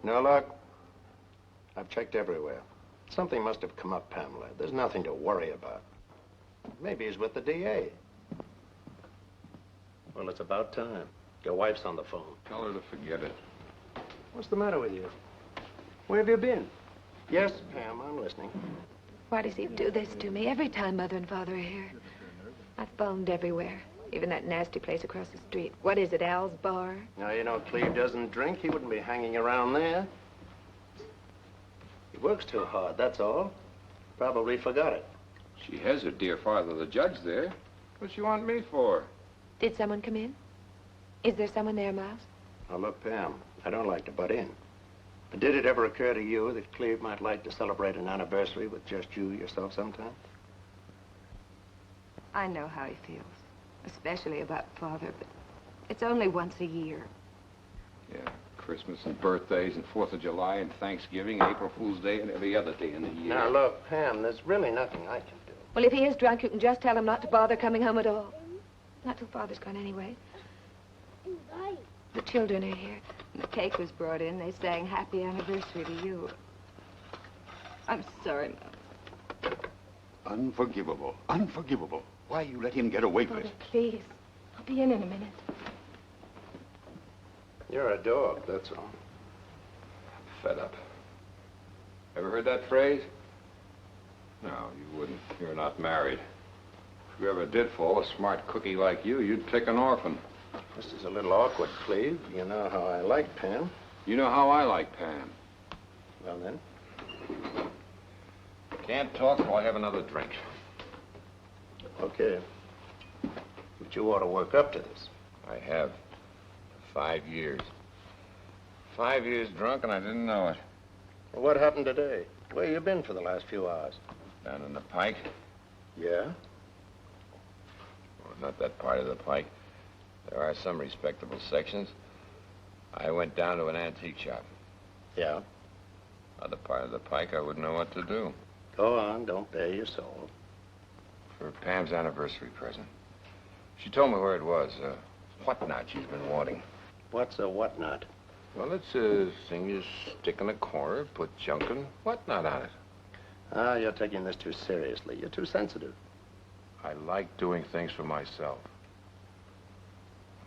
No luck? I've checked everywhere. Something must have come up, Pamela. There's nothing to worry about. Maybe he's with the DA. Well, it's about time. Your wife's on the phone. Tell her to forget it. What's the matter with you? Where have you been? Yes, Pam, I'm listening. Why does he do this to me every time Mother and Father are here? I've phoned everywhere, even that nasty place across the street. What is it, Al's Bar? Now, you know, Cleve doesn't drink. He wouldn't be hanging around there. He works too hard, that's all. Probably forgot it. She has her dear father, the judge, there. What's she want me for? Did someone come in? Is there someone there, Miles? Now, look, Pam, I don't like to butt in. But did it ever occur to you that Cleve might like to celebrate an anniversary with just you yourself sometime? I know how he feels, especially about Father, but it's only once a year. Yeah, Christmas and birthdays and 4th of July and Thanksgiving, April Fool's Day and every other day in the year. Now, look, Pam, there's really nothing I can do. Well, if he is drunk, you can just tell him not to bother coming home at all. Not till Father's gone anyway. The children are here. And the cake was brought in. They sang happy anniversary to you. I'm sorry, Mom. Unforgivable. Unforgivable. Why you let him get away with Father, it? please. I'll be in a minute. You're a dog, that's all. Fed up. Ever heard that phrase? No, you wouldn't. You're not married. If you ever did fall, a smart cookie like you, you'd pick an orphan. This is a little awkward, Cleve. You know how I like Pam. You know how I like Pam. Well, then. Can't talk till I have another drink. Okay. But you ought to work up to this. I have. 5 years. 5 years drunk and I didn't know it. Well, what happened today? Where you been for the last few hours? Down in the Pike. Yeah? Well, not that part of the Pike. There are some respectable sections. I went down to an antique shop. Yeah? Other part of the Pike, I wouldn't know what to do. Go on, don't bare your soul. For Pam's anniversary present. She told me where it was. Whatnot she's been wanting. What's a whatnot? Well, it's a thing you stick in a corner, put junk and whatnot on it. Ah, you're taking this too seriously. You're too sensitive. I like doing things for myself.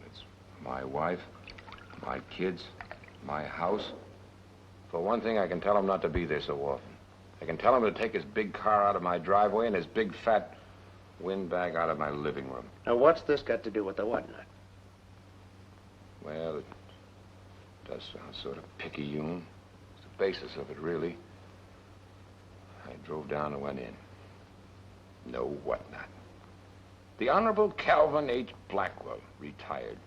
It's my wife, my kids, my house. For one thing, I can tell him not to be there so often. I can tell him to take his big car out of my driveway and his big fat windbag out of my living room. Now, what's this got to do with the whatnot? Well, it does sound sort of picayune. It's the basis of it, really. I drove down and went in. No whatnot. The Honorable Calvin H. Blackwell, retired,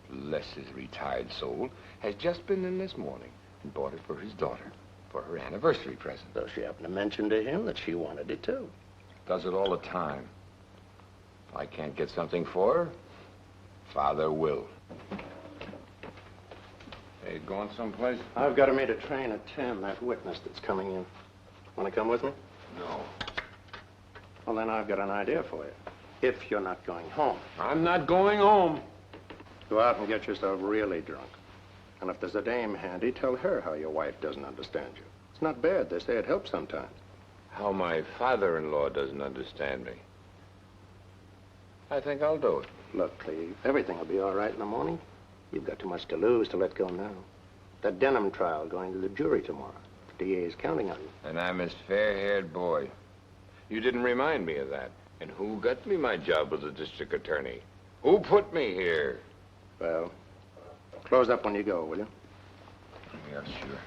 bless his retired soul, has just been in this morning and bought it for his daughter for her anniversary present. So she happened to mention to him that she wanted it, too. Does it all the time. If I can't get something for her, Father will. Hey, going someplace? I've got to meet a train at 10, that witness that's coming in. Want to come with me? No. Well, then I've got an idea for you. If you're not going home. I'm not going home. Go out and get yourself really drunk. And if there's a dame handy, tell her how your wife doesn't understand you. It's not bad. They say it helps sometimes. How my father-in-law doesn't understand me. I think I'll do it. Look, Cleve, everything will be all right in the morning. You've got too much to lose to let go now. That Denham trial going to the jury tomorrow. The DA is counting on you. And I'm his fair-haired boy. You didn't remind me of that. And who got me my job as a district attorney? Who put me here? Well, close up when you go, will you? Yeah, sure.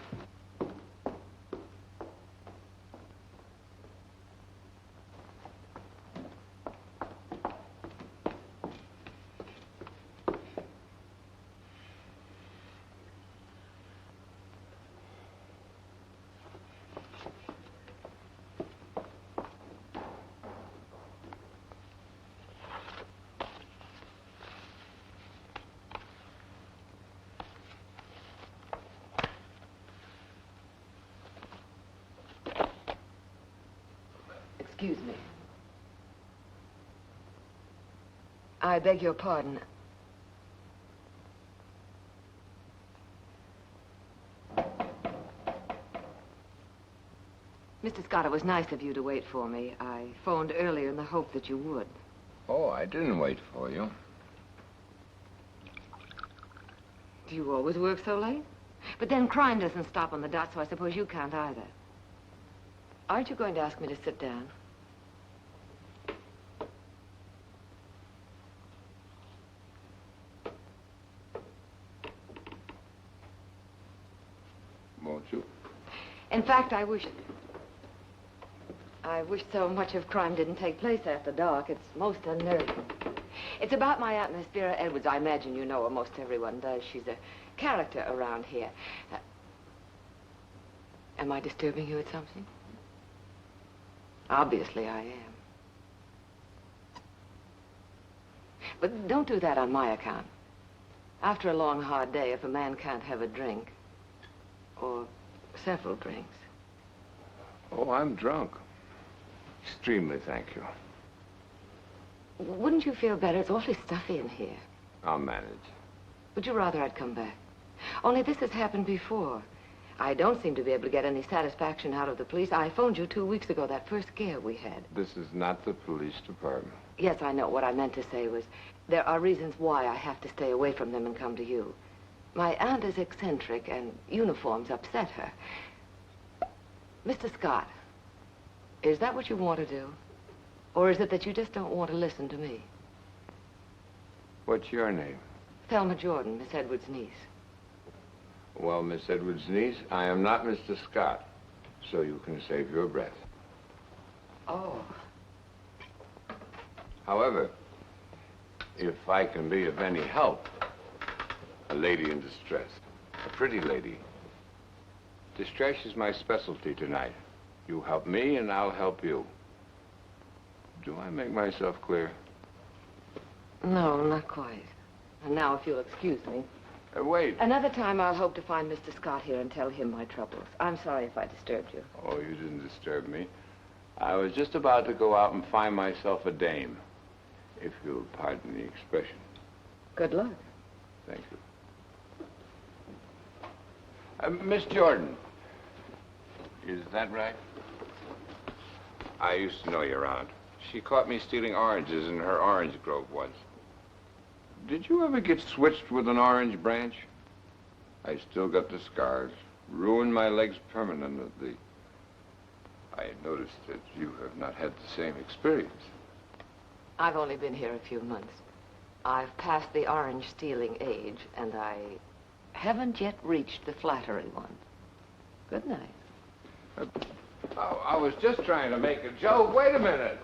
Excuse me. I beg your pardon. Mr. Scott, it was nice of you to wait for me. I phoned earlier in the hope that you would. Oh, I didn't wait for you. Do you always work so late? But then crime doesn't stop on the dot, so I suppose you can't either. Aren't you going to ask me to sit down? Won't you? In fact, I wish so much of crime didn't take place after dark. It's most unnerving. It's about my Aunt Miss Vera Edwards. I imagine you know her. Most everyone does. She's a character around here. Am I disturbing you at something? Obviously, I am. But don't do that on my account. After a long, hard day, if a man can't have a drink, or several drinks. Oh, I'm drunk. Extremely, thank you. Wouldn't you feel better? It's awfully stuffy in here. I'll manage. Would you rather I'd come back? Only this has happened before. I don't seem to be able to get any satisfaction out of the police. I phoned you 2 weeks ago, that first scare we had. This is not the police department. Yes, I know. What I meant to say was there are reasons why I have to stay away from them and come to you. My aunt is eccentric, and uniforms upset her. Mr. Scott, is that what you want to do? Or is it that you just don't want to listen to me? What's your name? Thelma Jordon, Miss Edwards' niece. Well, Miss Edwards' niece, I am not Mr. Scott, so you can save your breath. Oh. However, if I can be of any help, a lady in distress, a pretty lady. Distress is my specialty tonight. You help me and I'll help you. Do I make myself clear? No, not quite. And now, if you'll excuse me. Wait. Another time I'll hope to find Mr. Scott here and tell him my troubles. I'm sorry if I disturbed you. Oh, you didn't disturb me. I was just about to go out and find myself a dame, if you'll pardon the expression. Good luck. Thank you. Miss Jordan, is that right? I used to know your aunt. She caught me stealing oranges in her orange grove once. Did you ever get switched with an orange branch? I still got the scars. Ruined my legs permanently. I noticed that you have not had the same experience. I've only been here a few months. I've passed the orange stealing age, and I haven't yet reached the flattery one. Good night. I was just trying to make a joke. Wait a minute.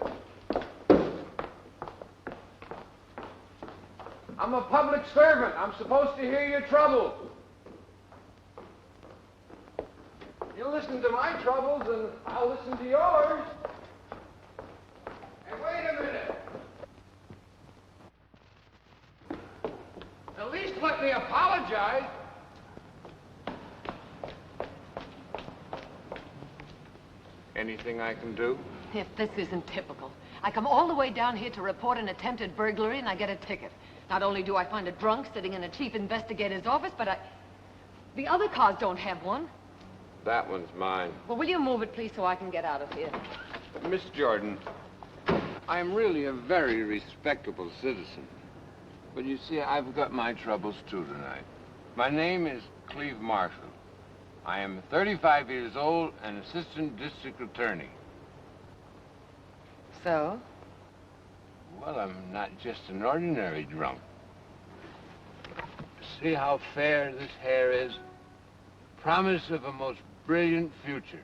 I'm a public servant. I'm supposed to hear your troubles. You listen to my troubles, and I'll listen to yours. And wait a minute. At least let me apologize. Anything I can do? If this isn't typical. I come all the way down here to report an attempted burglary, and I get a ticket. Not only do I find a drunk sitting in a chief investigator's office, but the other cars don't have one. That one's mine. Well, will you move it, please, so I can get out of here? Miss Jordan, I'm really a very respectable citizen. But you see, I've got my troubles, too, tonight. My name is Cleve Marshall. I am 35 years old and assistant district attorney. So? Well, I'm not just an ordinary drunk. See how fair this hair is? Promise of a most brilliant future.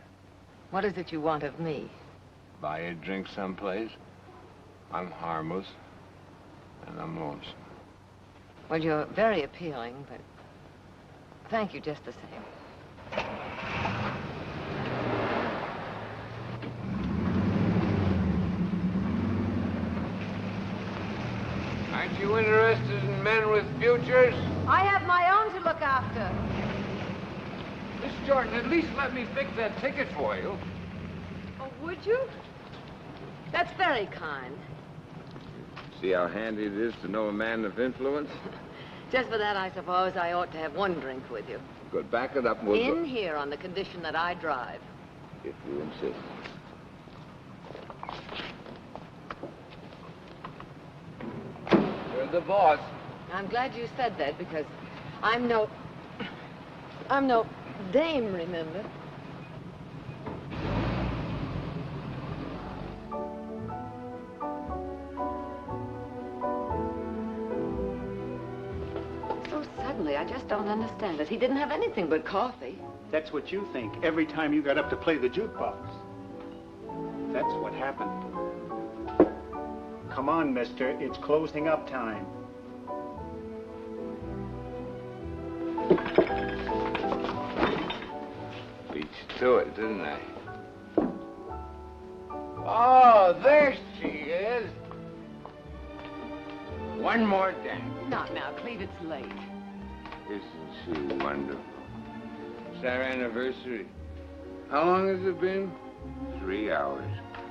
What is it you want of me? Buy a drink someplace. I'm harmless, and I'm lonesome. Well, you're very appealing, but thank you just the same. Aren't you interested in men with futures? I have my own to look after. Miss Jordan, at least let me fix that ticket for you. Oh, would you? That's very kind. See how handy it is to know a man of influence? Just for that, I suppose I ought to have one drink with you. Good, back it up. We'll In here on the condition that I drive. if you insist. You're the boss. I'm glad you said that because I'm no dame, remember? So suddenly, I just don't understand it. He didn't have anything but coffee. That's what you think every time you got up to play the jukebox. That's what happened. Come on, mister. It's closing up time. Beat you to it, didn't I? Oh, there she is. One more dance. Not now, Cleve, it's late. Isn't she wonderful? It's our anniversary. How long has it been? 3 hours.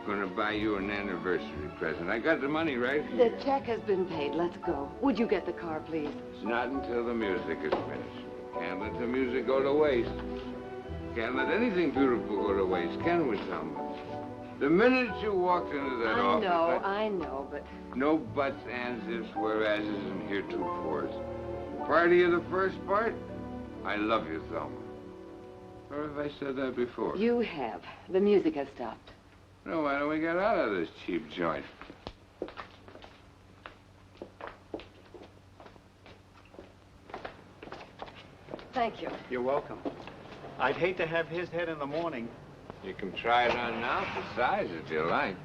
Gonna buy you an anniversary present. I got the money right The here. check has been paid. Let's go. Would you get the car, please? It's not until the music is finished. Can't let the music go to waste. Can't let anything beautiful go to waste, can we, Thelma? The minute you walked into that office... I know, but... No buts, ands, ifs, whereases, and heretofores. The party of the first part? I love you, Thelma. Or have I said that before? You have. The music has stopped. No, why don't we get out of this cheap joint? Thank you. You're welcome. I'd hate to have his head in the morning. You can try it on now for size if you like.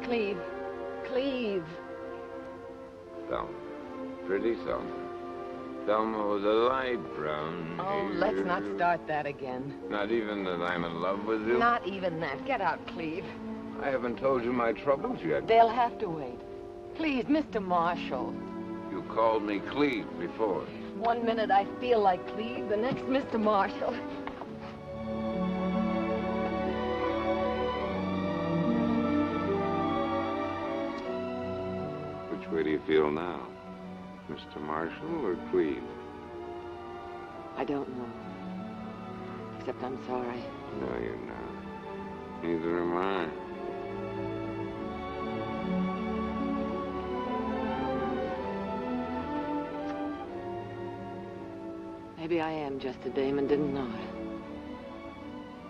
Cleve. Cleve. Thelma. Pretty Thelma. Thelma with a light brown Oh, hair. let's not start that again. Not even that I'm in love with you? Not even that. Get out, Cleve. I haven't told you my troubles yet. They'll have to wait. Please, Mr. Marshall. You called me Cleve before. 1 minute I feel like Cleve, the next Mr. Marshall. Which way do you feel now? Mr. Marshall or Cleve? I don't know. Except I'm sorry. No, you're not. Neither am I. Maybe I am just a dame and didn't know it.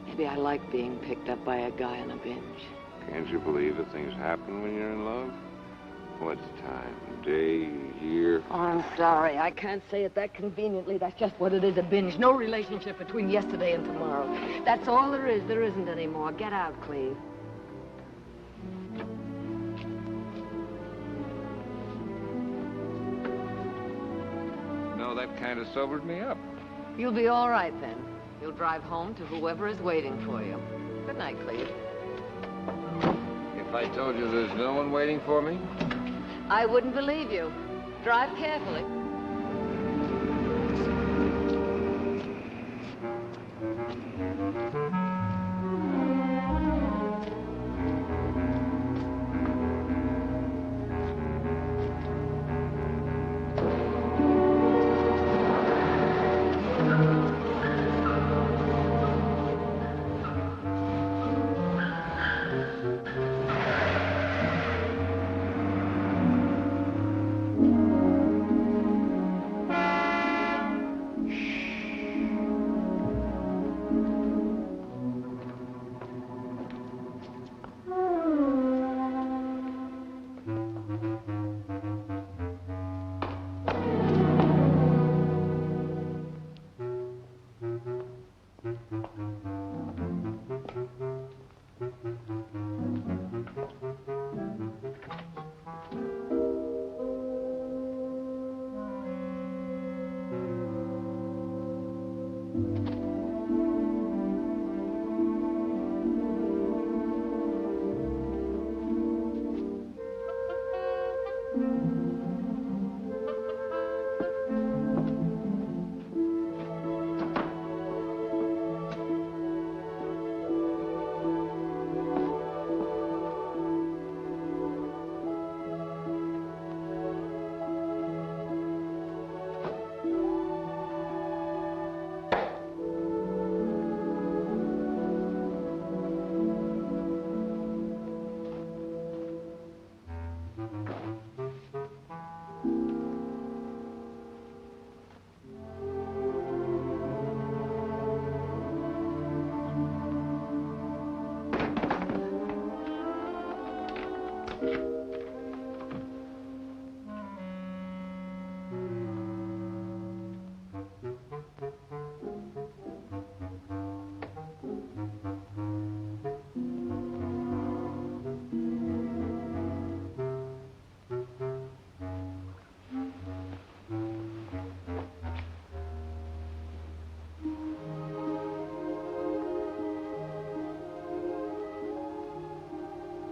Maybe I like being picked up by a guy on a binge. Can't you believe that things happen when you're in love? What's time? Day, year? Oh, I'm sorry. I can't say it that conveniently. That's just what it is, a binge. No relationship between yesterday and tomorrow. That's all there is. There isn't any more. Get out, Cleve. No, that kind of sobered me up. You'll be all right then. You'll drive home to whoever is waiting for you. Good night, Cleve. If I told you there's no one waiting for me? I wouldn't believe you. Drive carefully.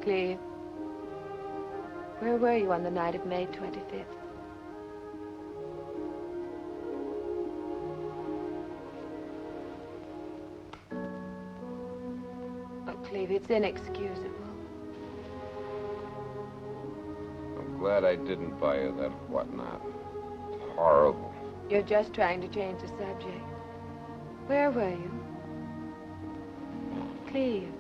Cleve, where were you on the night of May 25th? Oh, Cleve, it's inexcusable. I'm glad I didn't buy you that whatnot. It's horrible. You're just trying to change the subject. Where were you? Cleve.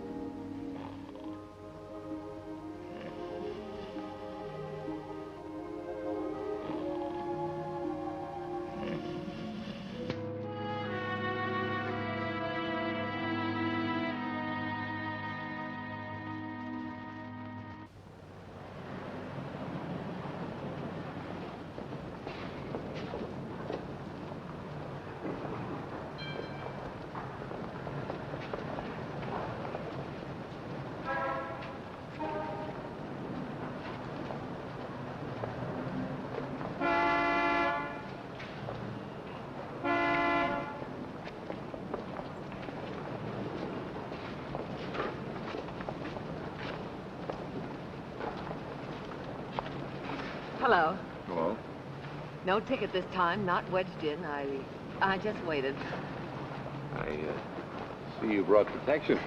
Hello. Hello? No ticket this time, not wedged in. I just waited. I see you brought protection.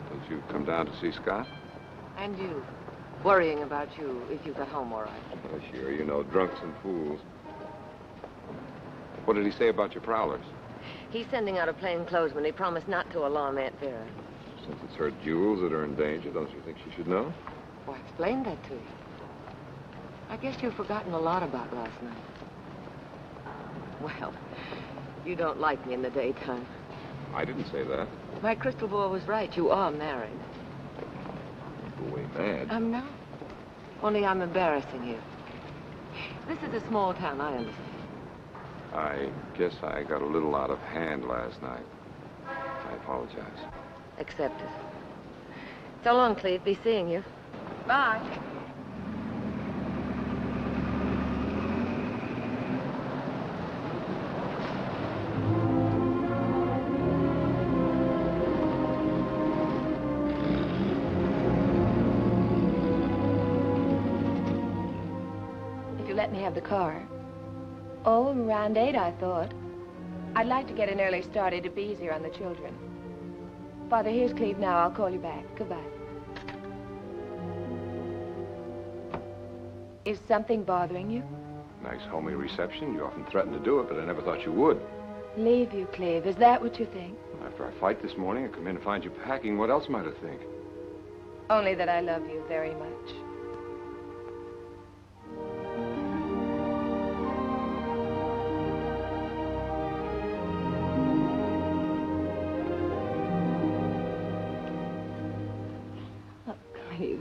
Don't you come down to see Scott? And you. Worrying about you, if you got home all right. Oh, sure. You know, drunks and fools. What did he say about your prowlers? He's sending out a plainclothesman. He promised not to alarm Aunt Vera. Since it's her jewels that are in danger, don't you think she should know? Well, I explained that to you. I guess you've forgotten a lot about last night. Well, you don't like me in the daytime. I didn't say that. My crystal ball was right. You are married. Don't go away mad. I'm not. Only I'm embarrassing you. This is a small town, I understand. I guess I got a little out of hand last night. I apologize. Accept it. So long, Cleve. Be seeing you. Bye. Let me have the car. Oh, around 8, I thought. I'd like to get an early start. It'd be easier on the children. Father, here's Cleve now. I'll call you back. Goodbye. Is something bothering you? Nice homely reception. You often threaten to do it, but I never thought you would. Leave you, Cleve. Is that what you think? After I fight this morning, I come in and find you packing. What else might I think? Only that I love you very much.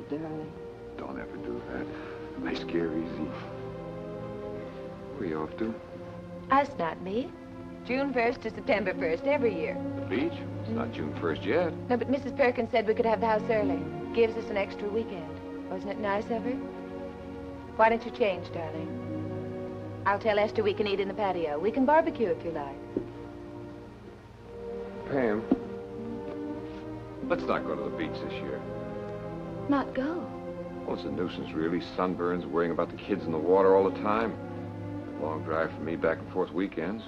Darling. Don't ever do that. I scare easy. Where you off to? Us, not me. June 1st to September 1st, every year. The beach? It's not June 1st yet. No, but Mrs. Perkins said we could have the house early. Gives us an extra weekend. Wasn't it nice of her? Why don't you change, darling? I'll tell Esther we can eat in the patio. We can barbecue if you like. Pam, let's not go to the beach this year. Not go? Well, it's a nuisance, really. Sunburns, worrying about the kids in the water all the time. A long drive for me back and forth weekends.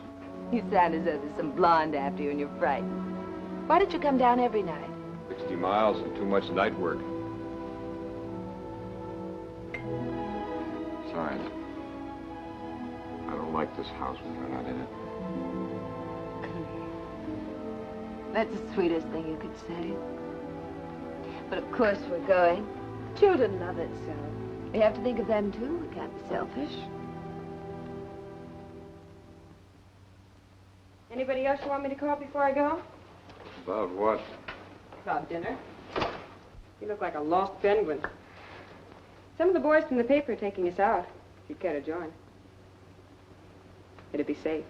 You sound as though there's some blonde after you and you're frightened. Why don't you come down every night? 60 miles and too much night work. Besides, I don't like this house when you're not in it. That's the sweetest thing you could say. But of course we're going. Children love it so. We have to think of them too. We can't be selfish. Anybody else you want me to call before I go? About what? About dinner. You look like a lost penguin. Some of the boys from the paper are taking us out, if you'd care to join. It'd be safe.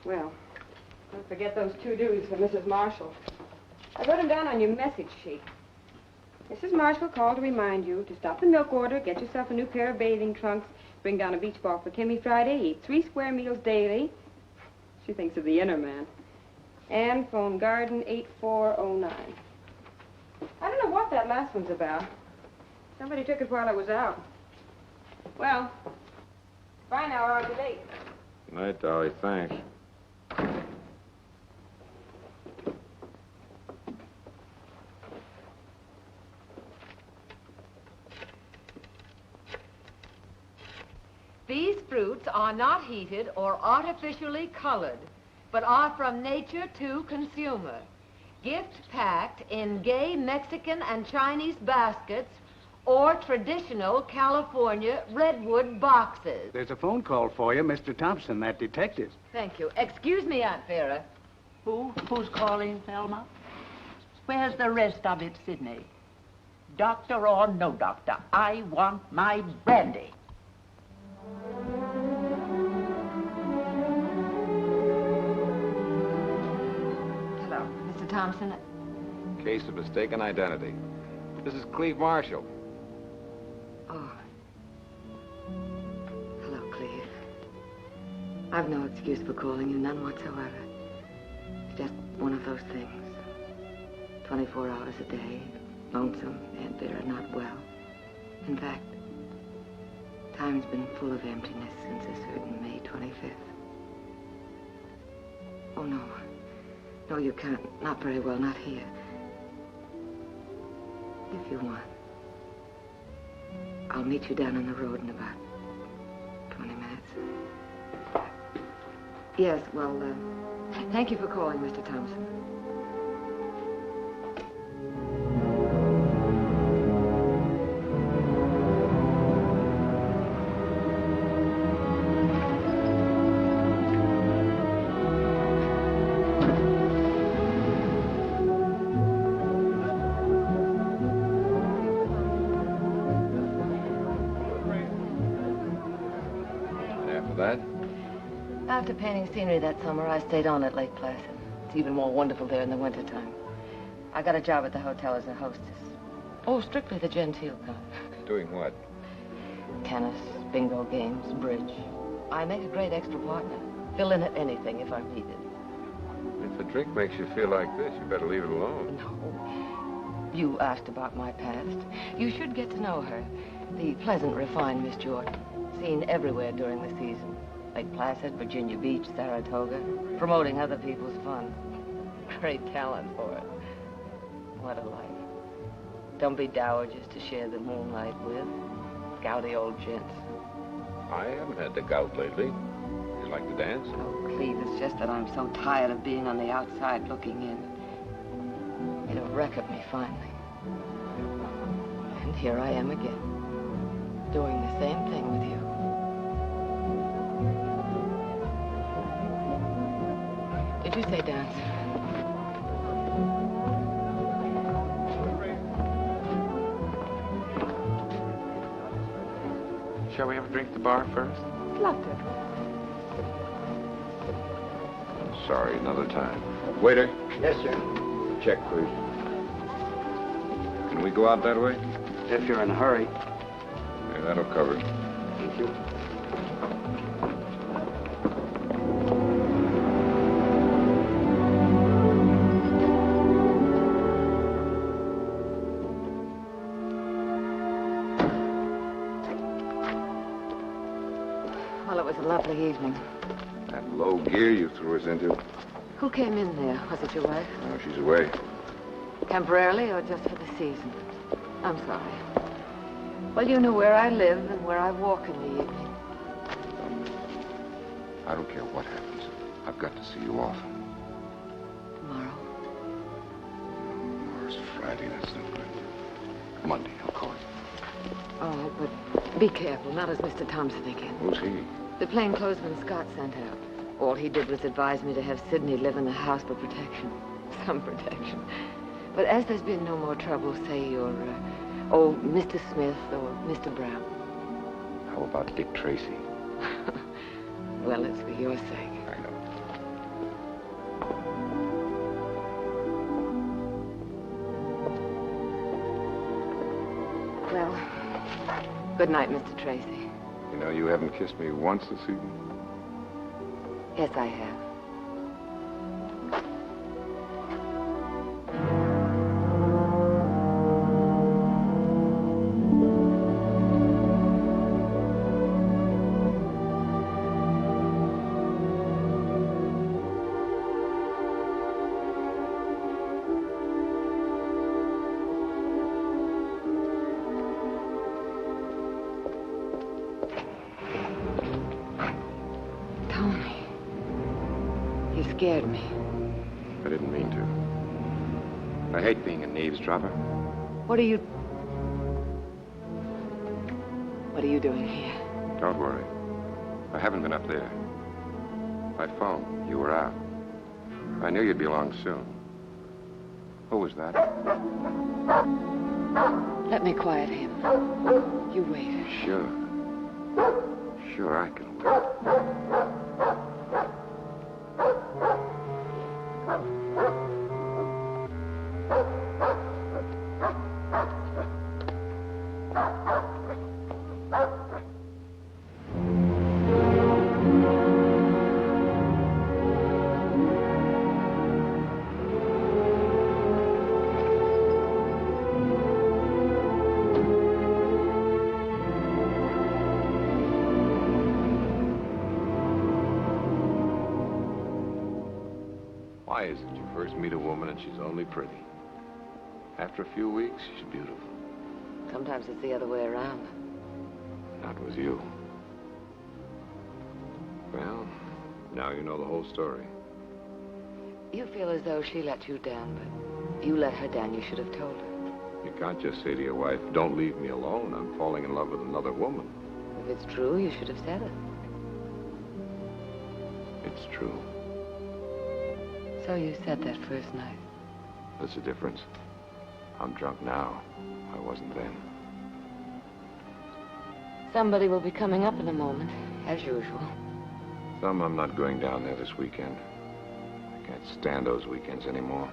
Well, don't forget those 2 dues for Mrs. Marshall. I wrote them down on your message sheet. Mrs. Marshall called to remind you to stop the milk order, get yourself a new pair of bathing trunks, bring down a beach ball for Timmy Friday, eat 3 square meals daily. She thinks of the inner man. And phone Garden 8409. I don't know what that last one's about. Somebody took it while I was out. Well, bye now, or I'll be late. Good night, Dolly. Thanks. These fruits are not heated or artificially colored, but are from nature to consumer. Gift packed in gay Mexican and Chinese baskets or traditional California redwood boxes. There's a phone call for you, Mr. Thompson, that detective. Thank you. Excuse me, Aunt Vera. Who's calling, Thelma? Where's the rest of it, Sidney? Doctor or no doctor, I want my brandy. Hello, Mr. Thompson. Case of mistaken identity. This is Cleve Marshall. Oh. Hello, Cleve. I've no excuse for calling you, none whatsoever. It's just one of those things. 24 hours a day, lonesome, Aunt Vera not well. In fact, time's been full of emptiness since a certain May 25th. Oh, no. No, you can't. Not very well, not here. If you want. I'll meet you down on the road in about 20 minutes. Yes, well, thank you for calling, Mr. Thompson. After painting scenery that summer, I stayed on at Lake Placid. It's even more wonderful there in the wintertime. I got a job at the hotel as a hostess. Oh, strictly the genteel kind. Doing what? Tennis, bingo games, bridge. I make a great extra partner. Fill in at anything if I'm needed. If a drink makes you feel like this, you better leave it alone. No. You asked about my past. You should get to know her. The pleasant, refined Miss Jordon. Seen everywhere during the season. Lake Placid, Virginia Beach, Saratoga, promoting other people's fun. Great talent for it. What a life. Don't be dowagers to share the moonlight with. Gouty old gents. I haven't had the gout lately. You like to dance? Oh, Cleve, it's just that I'm so tired of being on the outside looking in. Made a wreck of me finally. And here I am again, doing the same thing with you. Did you say dance? Shall we have a drink at the bar first? Love to. Sorry, another time. Waiter. Yes, sir. Check, please. Can we go out that way? If you're in a hurry. Yeah, that'll cover it. Thank you. Well, it was a lovely evening. That low gear you threw us into. Who came in there? Was it your wife? No, she's away. Temporarily or just for the season? I'm sorry. Well, you know where I live and where I walk in the evening. I don't care what happens. I've got to see you off. Tomorrow? Tomorrow's Friday, that's no good. Monday, I'll call you. All right, but be careful, not as Mr. Thompson again. Who's he? The plainclothesman Scott sent out. All he did was advise me to have Sidney live in the house for protection. Some protection. But as there's been no more trouble, say you're, Mr. Smith or Mr. Brown. How about Dick Tracy? Well, it's for your sake. I know. Well, good night, Mr. Tracy. You know, you haven't kissed me once this evening. Yes, I have. scared me. I didn't mean to. I hate being an eavesdropper. What are you doing here? Don't worry. I haven't been up there. By phone, you were out. I knew you'd be along soon. Who was that? Let me quiet him. You wait. Sure. Sure, I can wait. Why is it you first meet a woman and she's only pretty? After a few weeks, she's beautiful. Sometimes it's the other way around. Not with you. Well, now you know the whole story. You feel as though she let you down, but you let her down. You should have told her. You can't just say to your wife, don't leave me alone. I'm falling in love with another woman. If it's true, you should have said it. It's true. So you said that first night. There's a difference. I'm drunk now. I wasn't then. Somebody will be coming up in a moment, as usual. I'm not going down there this weekend. I can't stand those weekends anymore.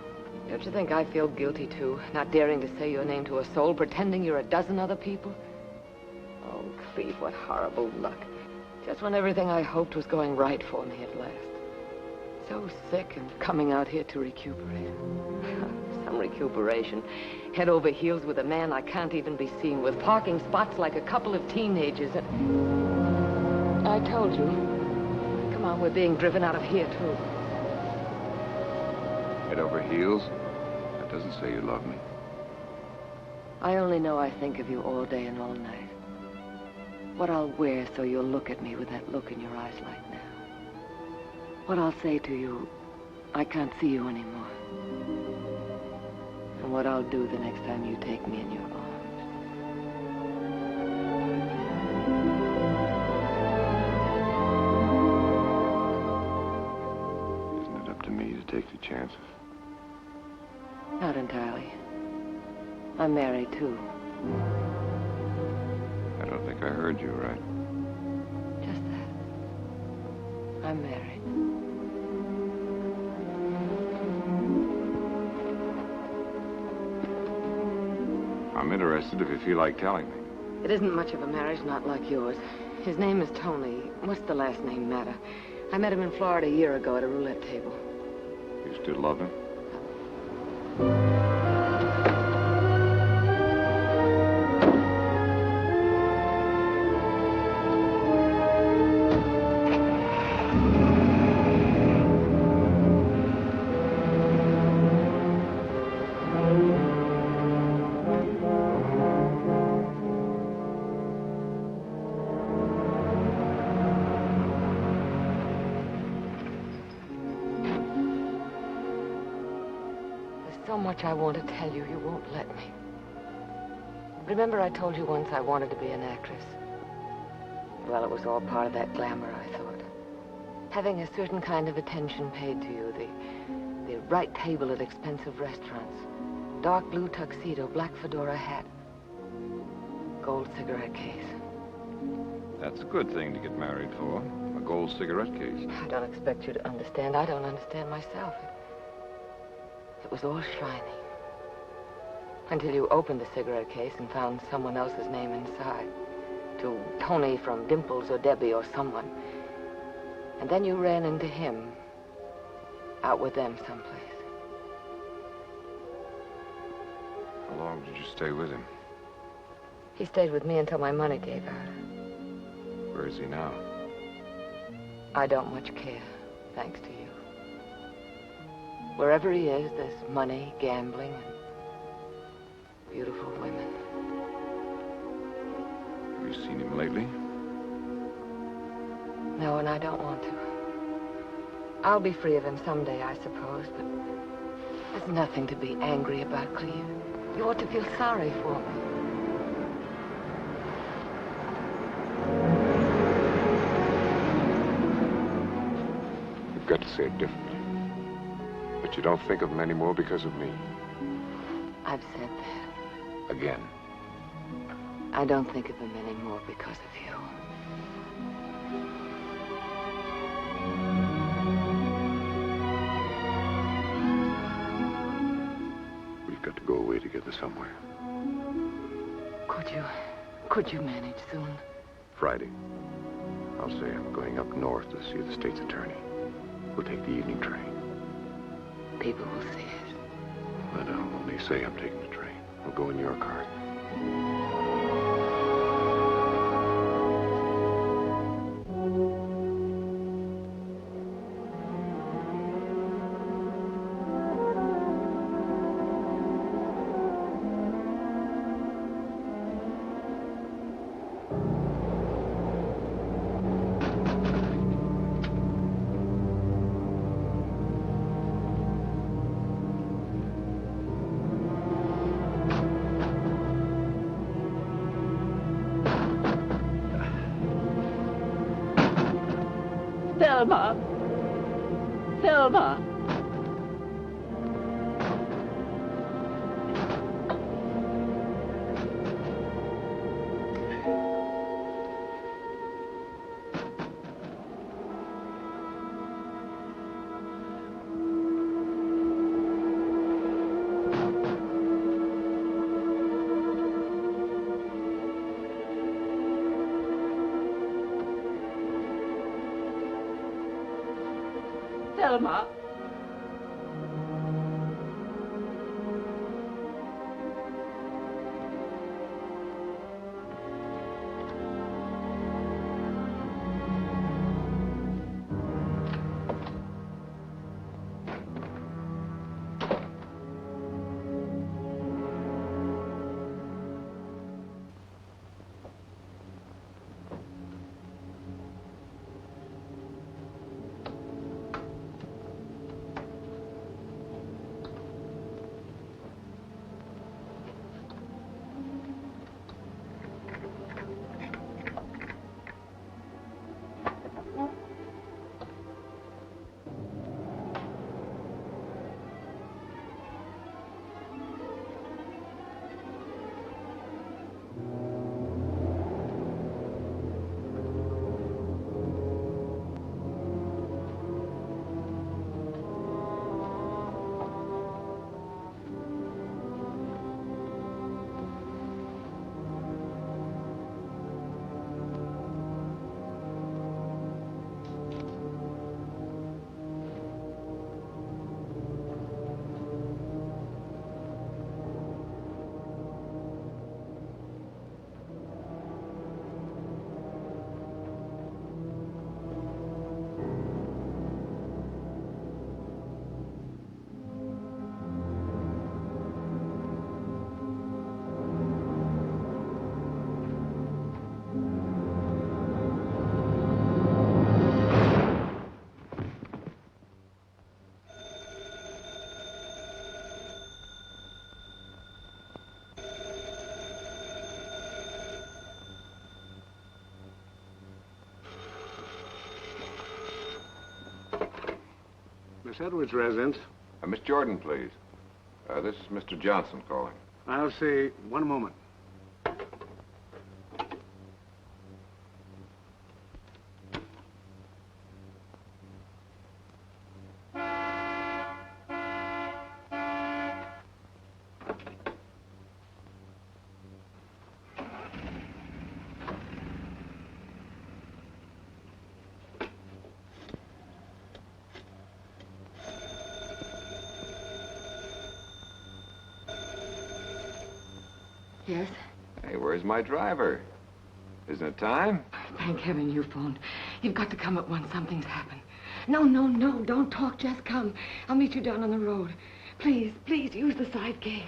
Don't you think I feel guilty, too? Not daring to say your name to a soul, pretending you're a dozen other people? Oh, Cleve, what horrible luck. Just when everything I hoped was going right for me at last. So sick and coming out here to recuperate. Some recuperation. Head over heels with a man I can't even be seen with. Parking spots like a couple of teenagers. And I told you. Come on, we're being driven out of here, too. Head over heels? That doesn't say you love me. I only know I think of you all day and all night. What I'll wear so you'll look at me with that look in your eyes like now. What I'll say to you, I can't see you anymore. And what I'll do the next time you take me in your arms. Isn't it up to me to take the chances? Not entirely. I'm married, too. I don't think I heard you right. Just that. I'm married. I'm interested if you feel like telling me. It isn't much of a marriage, not like yours. His name is Tony. What's the last name matter? I met him in Florida a year ago at a roulette table. You still love him? So much I want to tell you, you won't let me. Remember I told you once I wanted to be an actress? Well, it was all part of that glamour, I thought. Having a certain kind of attention paid to you, the right table at expensive restaurants, dark blue tuxedo, black fedora hat, gold cigarette case. That's a good thing to get married for. A gold cigarette case. I don't expect you to understand. I don't understand myself. It was all shiny. Until you opened the cigarette case and found someone else's name inside. To Tony from Dimples or Debbie or someone. And then you ran into him. Out with them someplace. How long did you stay with him? He stayed with me until my money gave out. Where is he now? I don't much care, thanks to you. Wherever he is, there's money, gambling, and beautiful women. Have you seen him lately? No, and I don't want to. I'll be free of him someday, I suppose, but there's nothing to be angry about, Cleve. You ought to feel sorry for me. You've got to say it differently. But you don't think of him anymore because of me. I've said that. Again. I don't think of him anymore because of you. We've got to go away together somewhere. Could you manage soon? Friday. I'll say I'm going up north to see the state's attorney. We'll take the evening train. People will see it. But I'll only say I'm taking the train. We'll go in your car. Thelma! Thelma! Thelma! Miss Edwards' residence. Miss Jordan, please. This is Mr. Johnson calling. I'll say one moment. Yes? Hey, where's my driver? Isn't it time? Thank heaven you phoned. You've got to come at once. Something's happened. No, don't talk. Just come. I'll meet you down on the road. Please, use the side gate.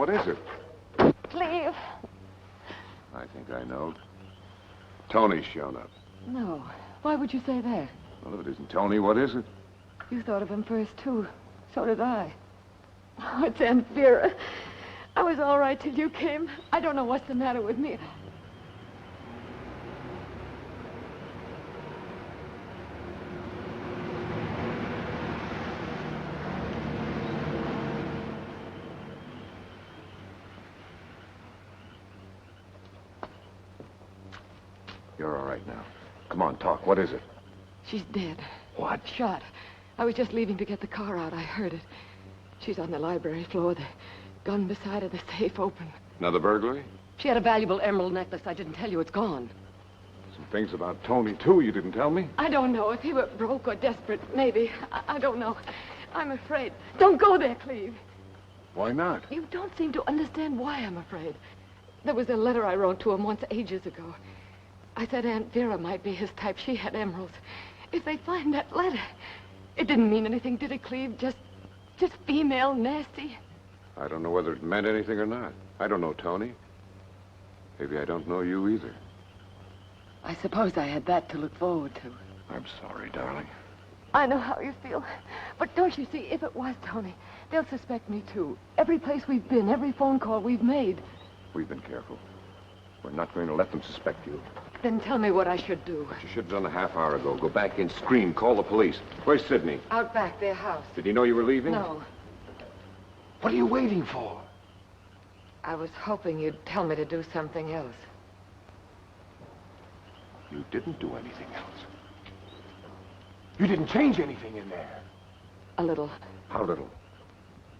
What is it? Cleve. I think I know. Tony's shown up. No. Why would you say that? Well, if it isn't Tony, what is it? You thought of him first, too. So did I. Oh, it's Aunt Vera. I was all right till you came. I don't know what's the matter with me. You're all right now. Come on, talk. What is it? She's dead. What? Shot. I was just leaving to get the car out. I heard it. She's on the library floor. The gun beside her, the safe open. Another burglary? She had a valuable emerald necklace. I didn't tell you. It's gone. Some things about Tony, too, you didn't tell me? I don't know. If he were broke or desperate, maybe. I don't know. I'm afraid. Don't go there, Cleve. Why not? You don't seem to understand why I'm afraid. There was a letter I wrote to him once ages ago. I said Aunt Vera might be his type. She had emeralds. If they find that letter... It didn't mean anything, did it, Cleve? Just female, nasty? I don't know whether it meant anything or not. I don't know Tony. Maybe I don't know you either. I suppose I had that to look forward to. I'm sorry, darling. I know how you feel. But don't you see, if it was Tony, they'll suspect me, too. Every place we've been, every phone call we've made. We've been careful. We're not going to let them suspect you. Then tell me what I should do. What you should have done a half hour ago. Go back in, scream, call the police. Where's Sidney? Out back, their house. Did he know you were leaving? No. What are you waiting for? I was hoping you'd tell me to do something else. You didn't do anything else. You didn't change anything in there. A little. How little?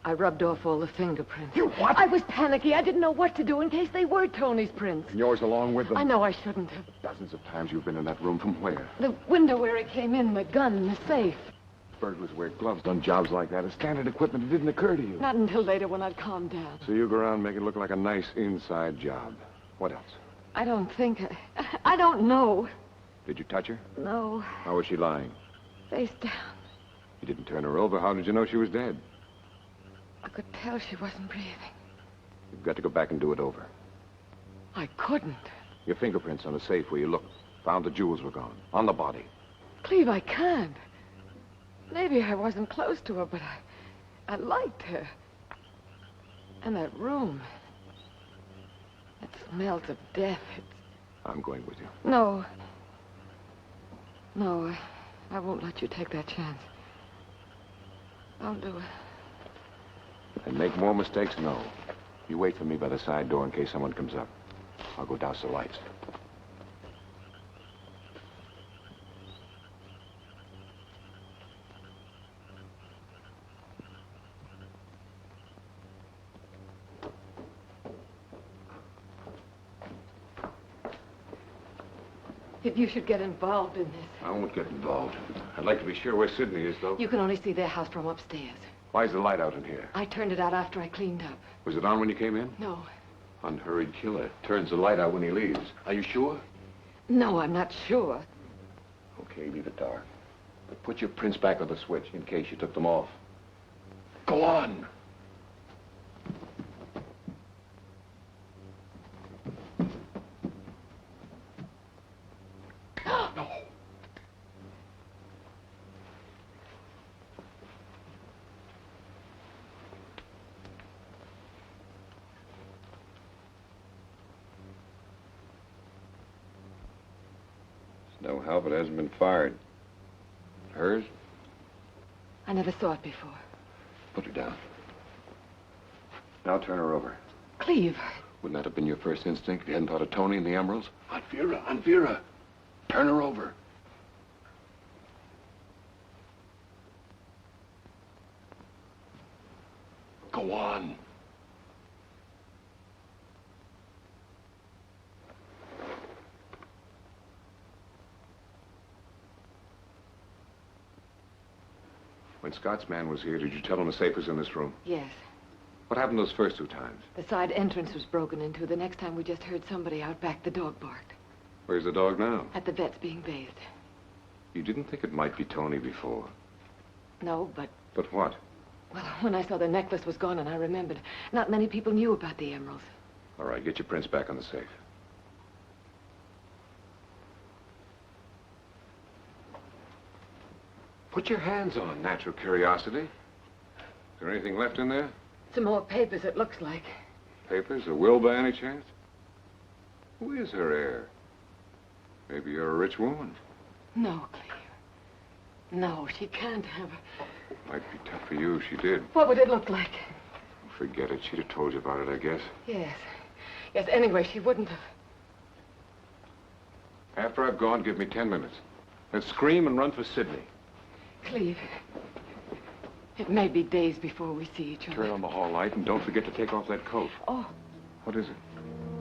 I rubbed off all the fingerprints. You what? I was panicky. I didn't know what to do in case they were Tony's prints. And yours along with them? I know I shouldn't have. Dozens of times you've been in that room. From where? The window where he came in, the gun, the safe. Burglars wear gloves, done jobs like that. It's standard equipment. It didn't occur to you. Not until later when I'd calmed down. So you go around make it look like a nice inside job. What else? I don't think... I don't know. Did you touch her? No. How was she lying? Face down. You didn't turn her over. How did you know she was dead? I could tell she wasn't breathing. You've got to go back and do it over. I couldn't. Your fingerprints on the safe where you looked. Found the jewels were gone. On the body. Cleve, I can't. Maybe I wasn't close to her, but I liked her. And that room. It smells of death. I'm going with you. No. No, I won't let you take that chance. I'll do it. And make more mistakes? No. You wait for me by the side door in case someone comes up. I'll go douse the lights. If you should get involved in this. I won't get involved. I'd like to be sure where Sidney is, though. You can only see their house from upstairs. Why is the light out in here? I turned it out after I cleaned up. Was it on when you came in? No. Unhurried killer. Turns the light out when he leaves. Are you sure? No, I'm not sure. Okay, leave it dark. But put your prints back on the switch in case you took them off. Go on. No. No help, it hasn't been fired. Hers? I never saw it before. Put her down. Now turn her over. Cleve. Wouldn't that have been your first instinct if you hadn't thought of Tony and the emeralds? Aunt Vera, Aunt Vera. Turn her over. Go on. When Scott's man was here, did you tell him the safe was in this room? Yes. What happened those first two times? The side entrance was broken into. The next time we just heard somebody out back. The dog barked. Where's the dog now? At the vet's being bathed. You didn't think it might be Tony before. No, but But what? Well, when I saw the necklace was gone and I remembered, not many people knew about the emeralds. All right, get your prints back on the safe. Put your hands on, natural curiosity. Is there anything left in there? Some more papers, it looks like. Papers? A will by any chance? Who is her heir? Maybe you're a rich woman. No, Cleve. No, she can't have. Might be tough for you if she did. What would it look like? Forget it. She'd have told you about it, I guess. Yes. Yes, anyway, she wouldn't have. After I've gone, give me 10 minutes. Then scream and run for Sydney. Cleve, it may be days before we see each other. Turn on the hall light and don't forget to take off that coat. Oh, What is it?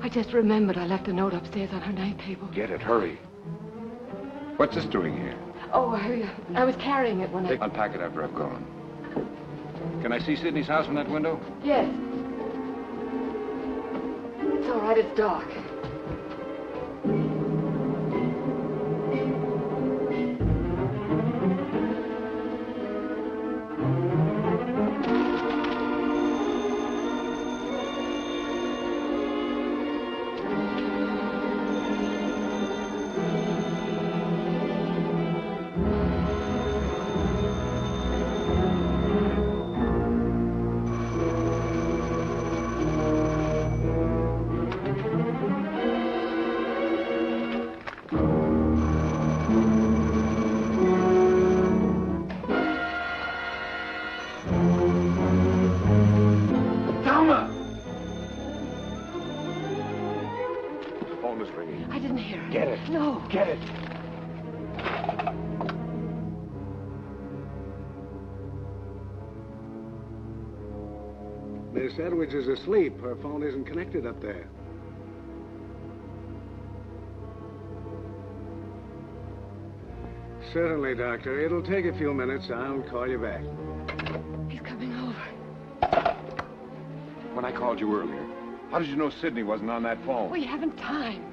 I just remembered I left a note upstairs on her night table. Get it, hurry. What's this doing here? Oh, I was carrying it when I... Unpack it after I've gone. Can I see Sydney's house from that window? Yes. It's all right, it's dark. Miss Edwards is asleep. Her phone isn't connected up there. Certainly, Doctor. It'll take a few minutes. I'll call you back. He's coming over. When I called you earlier, how did you know Sydney wasn't on that phone? We haven't time.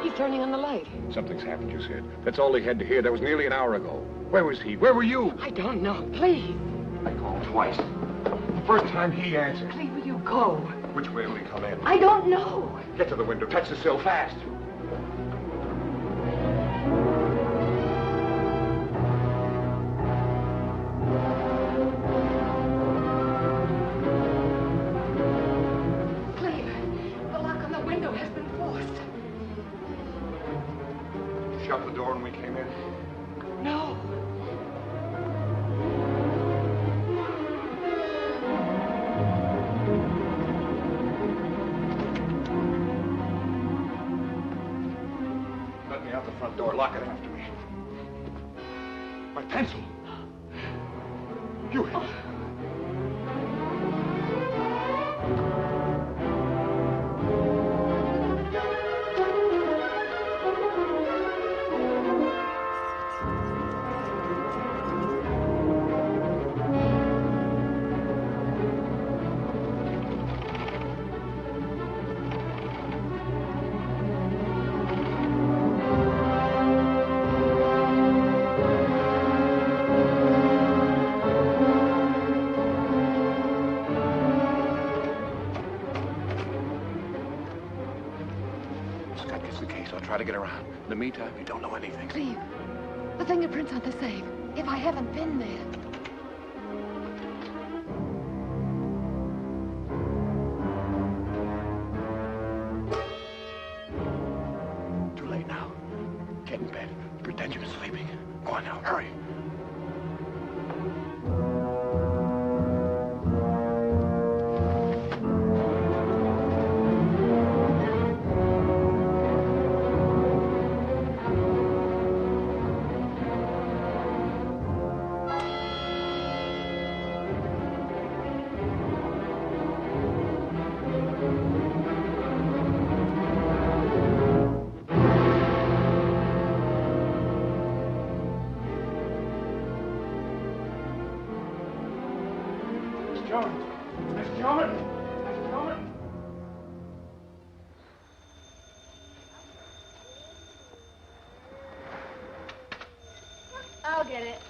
He's turning on the light. Something's happened, you said. That's all he had to hear. That was nearly an hour ago. Where was he? Where were you? I don't know. Please. I called twice. The first time he answered. Please, will you go? Which way will he come in? I don't know. Get to the window. Touch the sill fast. Cleve, the lock on the window has been forced. Shut the door when we came in? No. Let me out the front door. Lock it after me. My pencil. You hit it. Try to get around. In the meantime, you don't know anything. Cleve, the fingerprints on the safe. If I haven't been there. Too late now. Get in bed. Pretend you're sleeping. Go on now. Hurry. I'll get it.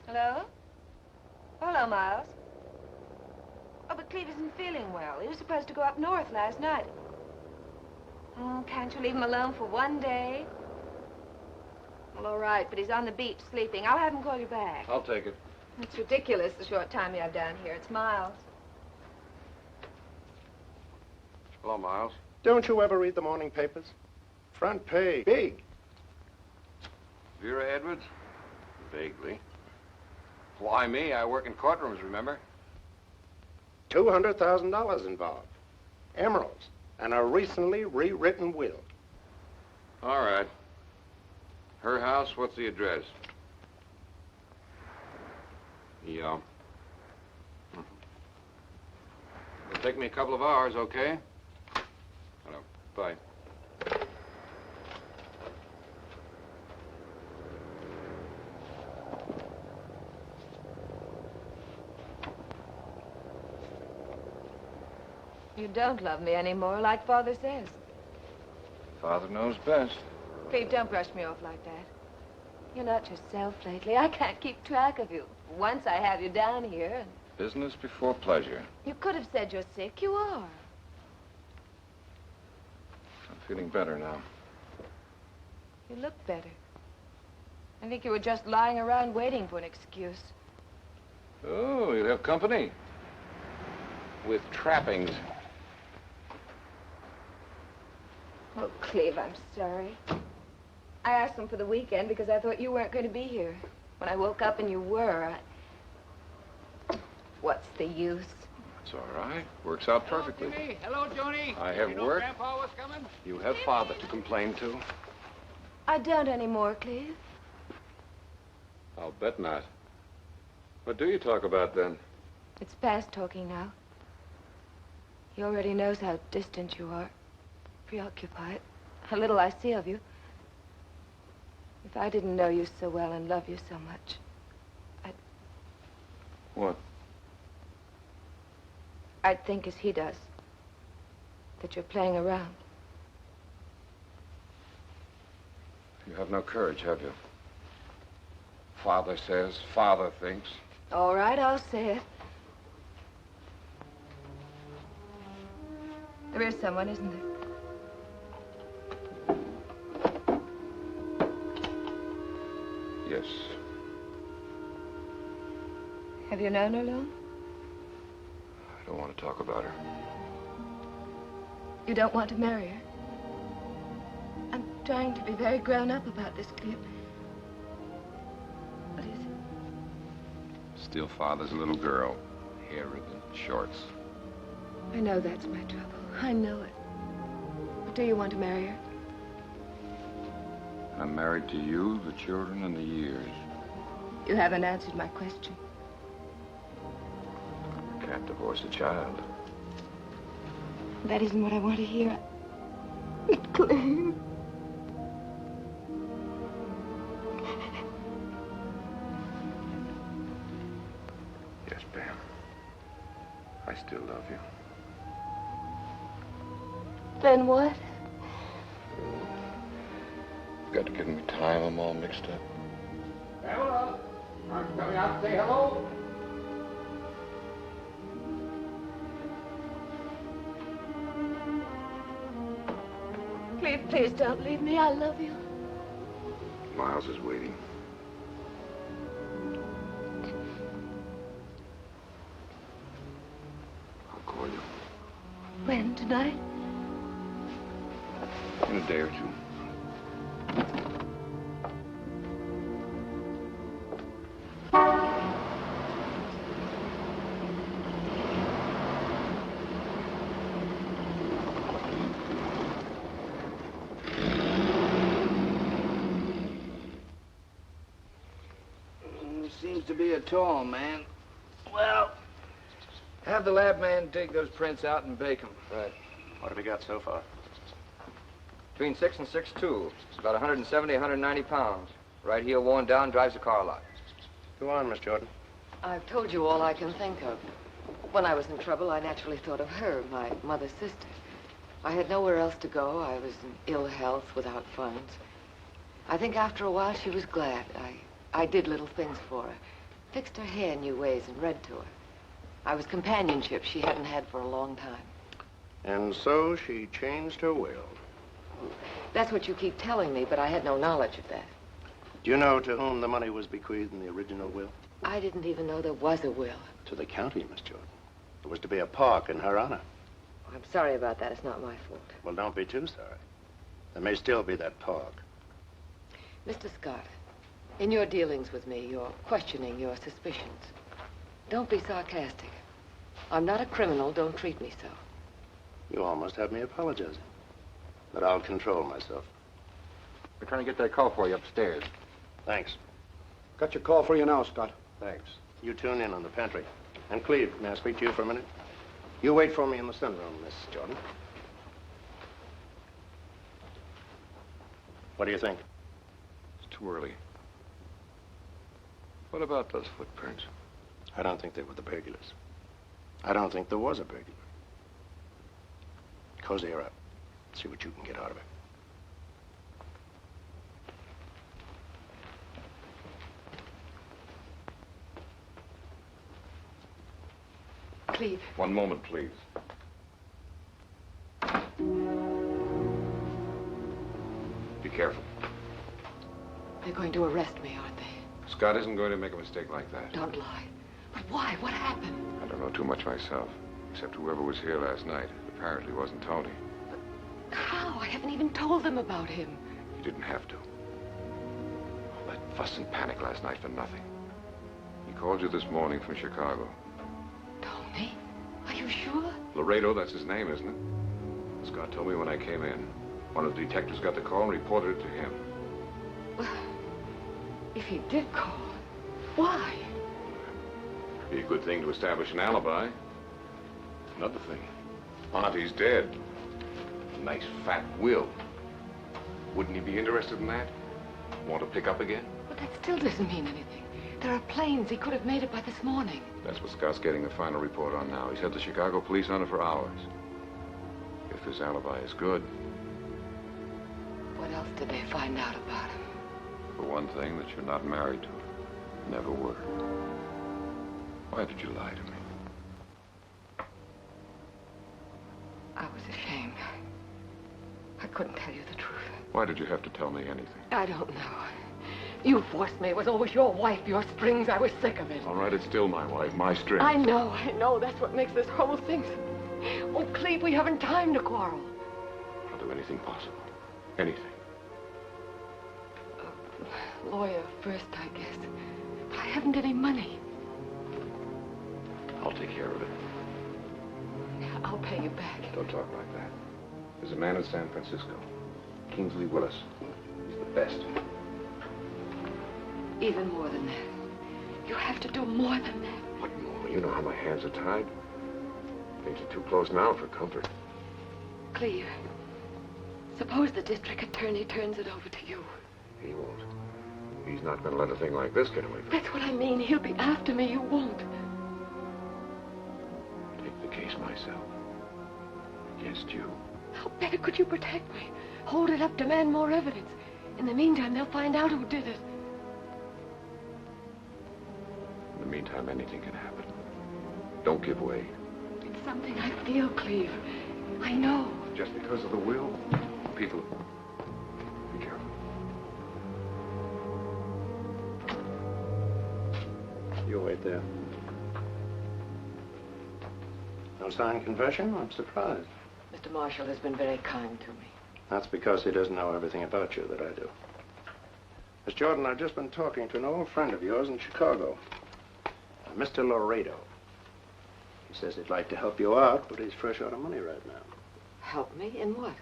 Hello? Hello, Miles. Oh, but Cleve isn't feeling well. He was supposed to go up north last night. Oh, can't you leave him alone for one day? Well, all right, but he's on the beach sleeping. I'll have him call you back. I'll take it. It's ridiculous, the short time you have down here. It's Miles. Hello, Miles. Don't you ever read the morning papers? Front page, big. Vera Edwards? Vaguely. Why me? I work in courtrooms, remember? $200,000 involved. Emeralds. And a recently rewritten will. All right. Her house, what's the address? Yeah. It'll take me a couple of hours, okay? Hello. Bye. You don't love me anymore, like Father says. Father knows best. Cleve, don't brush me off like that. You're not yourself lately. I can't keep track of you. Once I have you down here, and... Business before pleasure. You could have said you're sick. You are. I'm feeling better now. You look better. I think you were just lying around waiting for an excuse. Oh, you'll have company. With trappings. Oh, Cleve, I'm sorry. I asked them for the weekend because I thought you weren't going to be here. When I woke up and you were, What's the use? It's all right. Works out perfectly. Hello, Joni. I have you know work. Grandpa was coming? You have Father to complain to. I don't anymore, Cleve. I'll bet not. What do you talk about, then? It's past talking now. He already knows how distant you are, preoccupied, how little I see of you. If I didn't know you so well and love you so much, What? I'd think as he does, that you're playing around. You have no courage, have you? Father says, Father thinks. All right, I'll say it. There is someone, isn't there? Yes. Have you known her long? I don't want to talk about her. You don't want to marry her? I'm trying to be very grown up about this, Cleve. What is it? Still Father's little girl. Hair ribbon, shorts. I know that's my trouble. I know it. But do you want to marry her? I'm married to you, the children, and the years. You haven't answered my question. Can't divorce a child. That isn't what I want to hear. Cleve. Yes, Pam. I still love you. Then what? Got to give me time. I'm all mixed up. Pamela, I'm coming out to say hello. Cleve, please don't leave me. I love you. Miles is waiting. I'll call you. When? Tonight? In a day or two. Seems to be a tall man. Well, have the lab man take those prints out and bake them. Right. What have we got so far? Between 6 and 6'2". It's about 170, 190 pounds. Right heel worn down, drives a car lot. Go on, Miss Jordan. I've told you all I can think of. When I was in trouble, I naturally thought of her, my mother's sister. I had nowhere else to go. I was in ill health, without funds. I think after a while she was glad. I did little things for her. fixed her hair new ways and read to her. I was companionship she hadn't had for a long time. And so she changed her will. That's what you keep telling me, but I had no knowledge of that. Do you know to whom the money was bequeathed in the original will? I didn't even know there was a will. To the county, Miss Jordan. It was to be a park in her honor. I'm sorry about that. It's not my fault. Well, don't be too sorry. There may still be that park. Mr. Scott, in your dealings with me, you're questioning your suspicions. Don't be sarcastic. I'm not a criminal. Don't treat me so. You almost have me apologizing. But I'll control myself. We're trying to get that call for you upstairs. Thanks. Got your call for you now, Scott. Thanks. You tune in on the pantry. And Cleve, may I speak to you for a minute? You wait for me in the sunroom, Miss Jordan. What do you think? It's too early. What about those footprints? I don't think they were the burglars. I don't think there was a burglar. Cozy her up. See what you can get out of her. Cleve. One moment, please. Be careful. They're going to arrest me, aren't they? Scott isn't going to make a mistake like that. Don't lie. But why? What happened? I don't know too much myself, except whoever was here last night apparently wasn't Tony. How? I haven't even told them about him. You didn't have to. All that fuss and panic last night for nothing. He called you this morning from Chicago. Tony? Are you sure? Laredo, that's his name, isn't it? Scott told me when I came in. One of the detectives got the call and reported it to him. Well, if he did call, why? Be a good thing to establish an alibi. Another thing. Auntie dead. A nice fat will. Wouldn't he be interested in that? Want to pick up again? But that still doesn't mean anything. There are planes. He could have made it by this morning. That's what Scott's getting the final report on now. He's had the Chicago police on it for hours. If his alibi is good. What else did they find out about him? For one thing, that you're not married to her. Never were. Why did you lie to me? I was ashamed. I couldn't tell you the truth. Why did you have to tell me anything? I don't know. You forced me. It was always your wife, your strings. I was sick of it. All right, it's still my wife, my strings. I know. That's what makes this whole thing... Oh, Cleve, we haven't time to quarrel. I'll do anything possible. Anything. Lawyer first, I guess. But I haven't any money. I'll take care of it. I'll pay you back. Don't talk like that. There's a man in San Francisco. Kingsley Willis. He's the best. Even more than that. You have to do more than that. What more? You know how my hands are tied. Things are too close now for comfort. Cleve, suppose the district attorney turns it over to you. He won't. He's not going to let a thing like this get away from him. That's what I mean. He'll be after me. You won't. Take the case myself. Against you. How better could you protect me? Hold it up, demand more evidence. In the meantime, they'll find out who did it. In the meantime, anything can happen. Don't give way. It's something I feel, Cleve. I know. Just because of the will? People, be careful. You wait there. No signed confession? I'm surprised. Mr. Marshall has been very kind to me. That's because he doesn't know everything about you that I do. Miss Jordan, I've just been talking to an old friend of yours in Chicago. Mr. Laredo. He says he'd like to help you out, but he's fresh out of money right now. Help me? In what?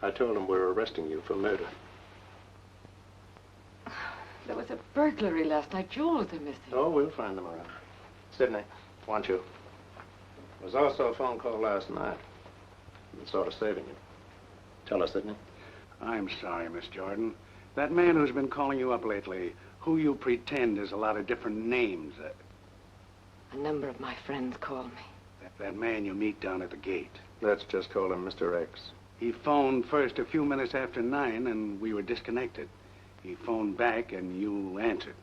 I told him we're arresting you for murder. There was a burglary last night. Jewels are missing. Oh, we'll find them around. Sidney, want you. There was also a phone call last night. Been sort of saving you. Tell us, Sidney. I'm sorry, Miss Jordan. That man who's been calling you up lately, who you pretend is a lot of different names. A number of my friends call me. That man you meet down at the gate. Let's just call him Mr. X. He phoned first a few minutes after 9, and we were disconnected. He phoned back, and you answered.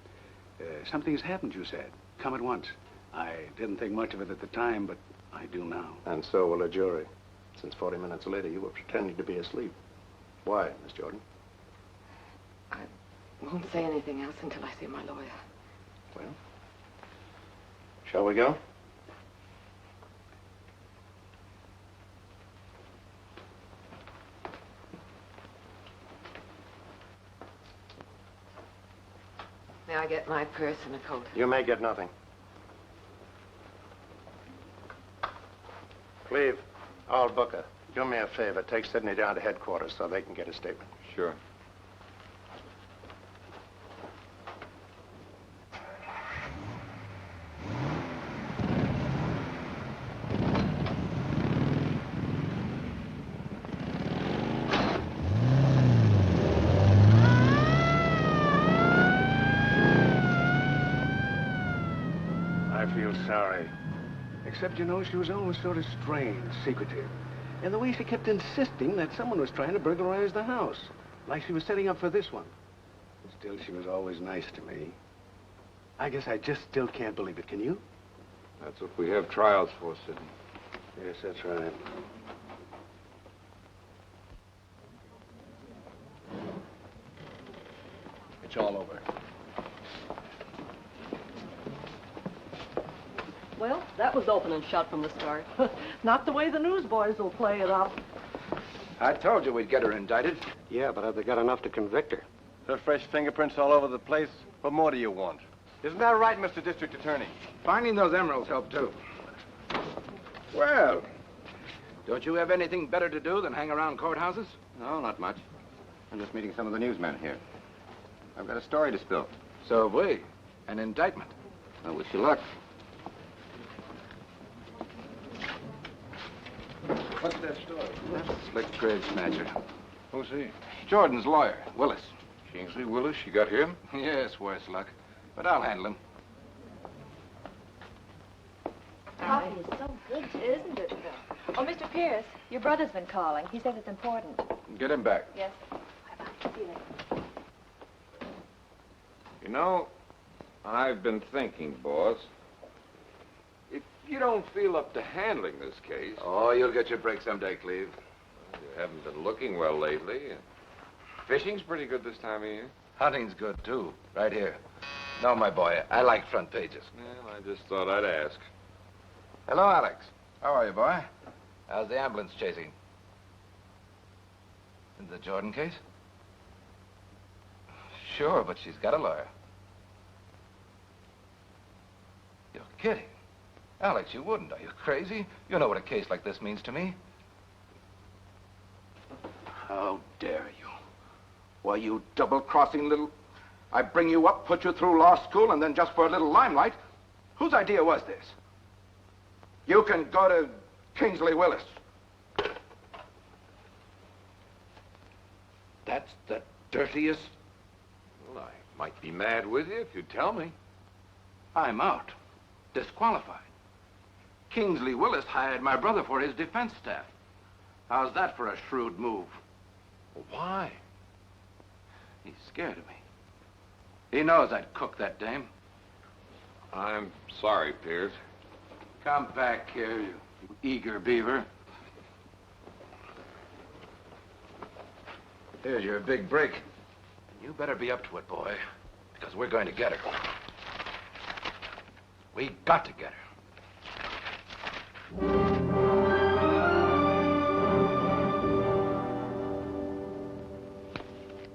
Something's happened, you said. Come at once. I didn't think much of it at the time, but I do now. And so will a jury, since 40 minutes later you were pretending to be asleep. Why, Miss Jordan? I won't say anything else until I see my lawyer. Well, shall we go? May I get my purse and a coat? You may get nothing. Cleve, I'll book her. Do me a favor. Take Sidney down to headquarters so they can get a statement. Sure. I feel sorry. Except, you know, she was always sort of strange, secretive. And the way she kept insisting that someone was trying to burglarize the house. Like she was setting up for this one. Still, she was always nice to me. I guess I just still can't believe it. Can you? That's what we have trials for, Sidney. Yes, that's right. It's all over. Well, that was open and shut from the start. Not the way the newsboys will play it up. I told you we'd get her indicted. Yeah, but have they got enough to convict her? Her fresh fingerprints all over the place. What more do you want? Isn't that right, Mr. District Attorney? Finding those emeralds helped, too. Well, don't you have anything better to do than hang around courthouses? No, not much. I'm just meeting some of the newsmen here. I've got a story to spill. So have we. An indictment. I wish you luck. What's that story? That's Slick Trade Snatcher. Who's he? Jordan's lawyer, Willis. Kingsley Willis, you got him? Yes, worse luck. But I'll handle him. Coffee is so good, isn't it? Oh, Mr. Pierce, your brother's been calling. He says it's important. Get him back. Yes. Bye-bye. See you later. You know, I've been thinking, boss. If you don't feel up to handling this case... Oh, you'll get your break someday, Cleve. You haven't been looking well lately. Fishing's pretty good this time of year. Hunting's good, too. Right here. No, my boy, I like front pages. Well, I just thought I'd ask. Hello, Alex. How are you, boy? How's the ambulance chasing? In the Jordan case? Sure, but she's got a lawyer. You're kidding. Alex, you wouldn't. Are you crazy? You know what a case like this means to me. How dare you? Why, you double-crossing little... I bring you up, put you through law school, and then just for a little limelight. Whose idea was this? You can go to Kingsley Willis. That's the dirtiest... Well, I might be mad with you if you tell me. I'm out. Disqualified. Kingsley Willis hired my brother for his defense staff. How's that for a shrewd move? Why? He's scared of me. He knows I'd cook that dame. I'm sorry, Pierce. Come back here, you eager beaver. Here's your big break. You better be up to it, boy, because we're going to get her. We got to get her.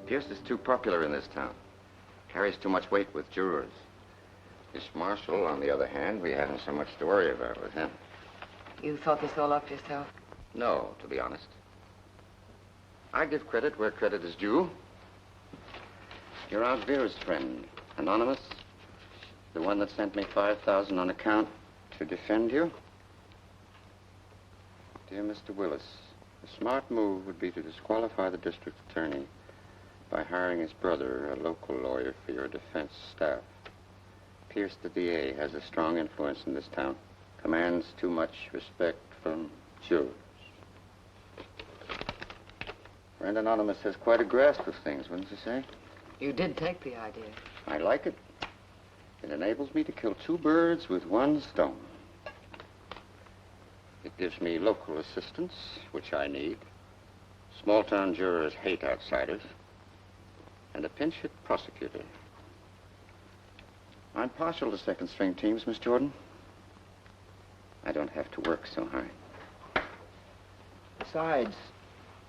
Pierce is too popular in this town. Carries too much weight with jurors. Miss Marshall, on the other hand, we haven't so much to worry about with him. You thought this all up yourself? No, to be honest. I give credit where credit is due. You're Aunt Vera's friend, anonymous. The one that sent me $5,000 on account to defend you. Dear Mr. Willis, a smart move would be to disqualify the district attorney by hiring his brother, a local lawyer, for your defense staff. Pierce, the DA, has a strong influence in this town. Commands too much respect from jurors. Friend Anonymous has quite a grasp of things, wouldn't you say? You did take the idea. I like it. It enables me to kill two birds with one stone. It gives me local assistance, which I need. Small-town jurors hate outsiders. And a pinch-hit prosecutor. I'm partial to second-string teams, Miss Jordan. I don't have to work so hard. Besides,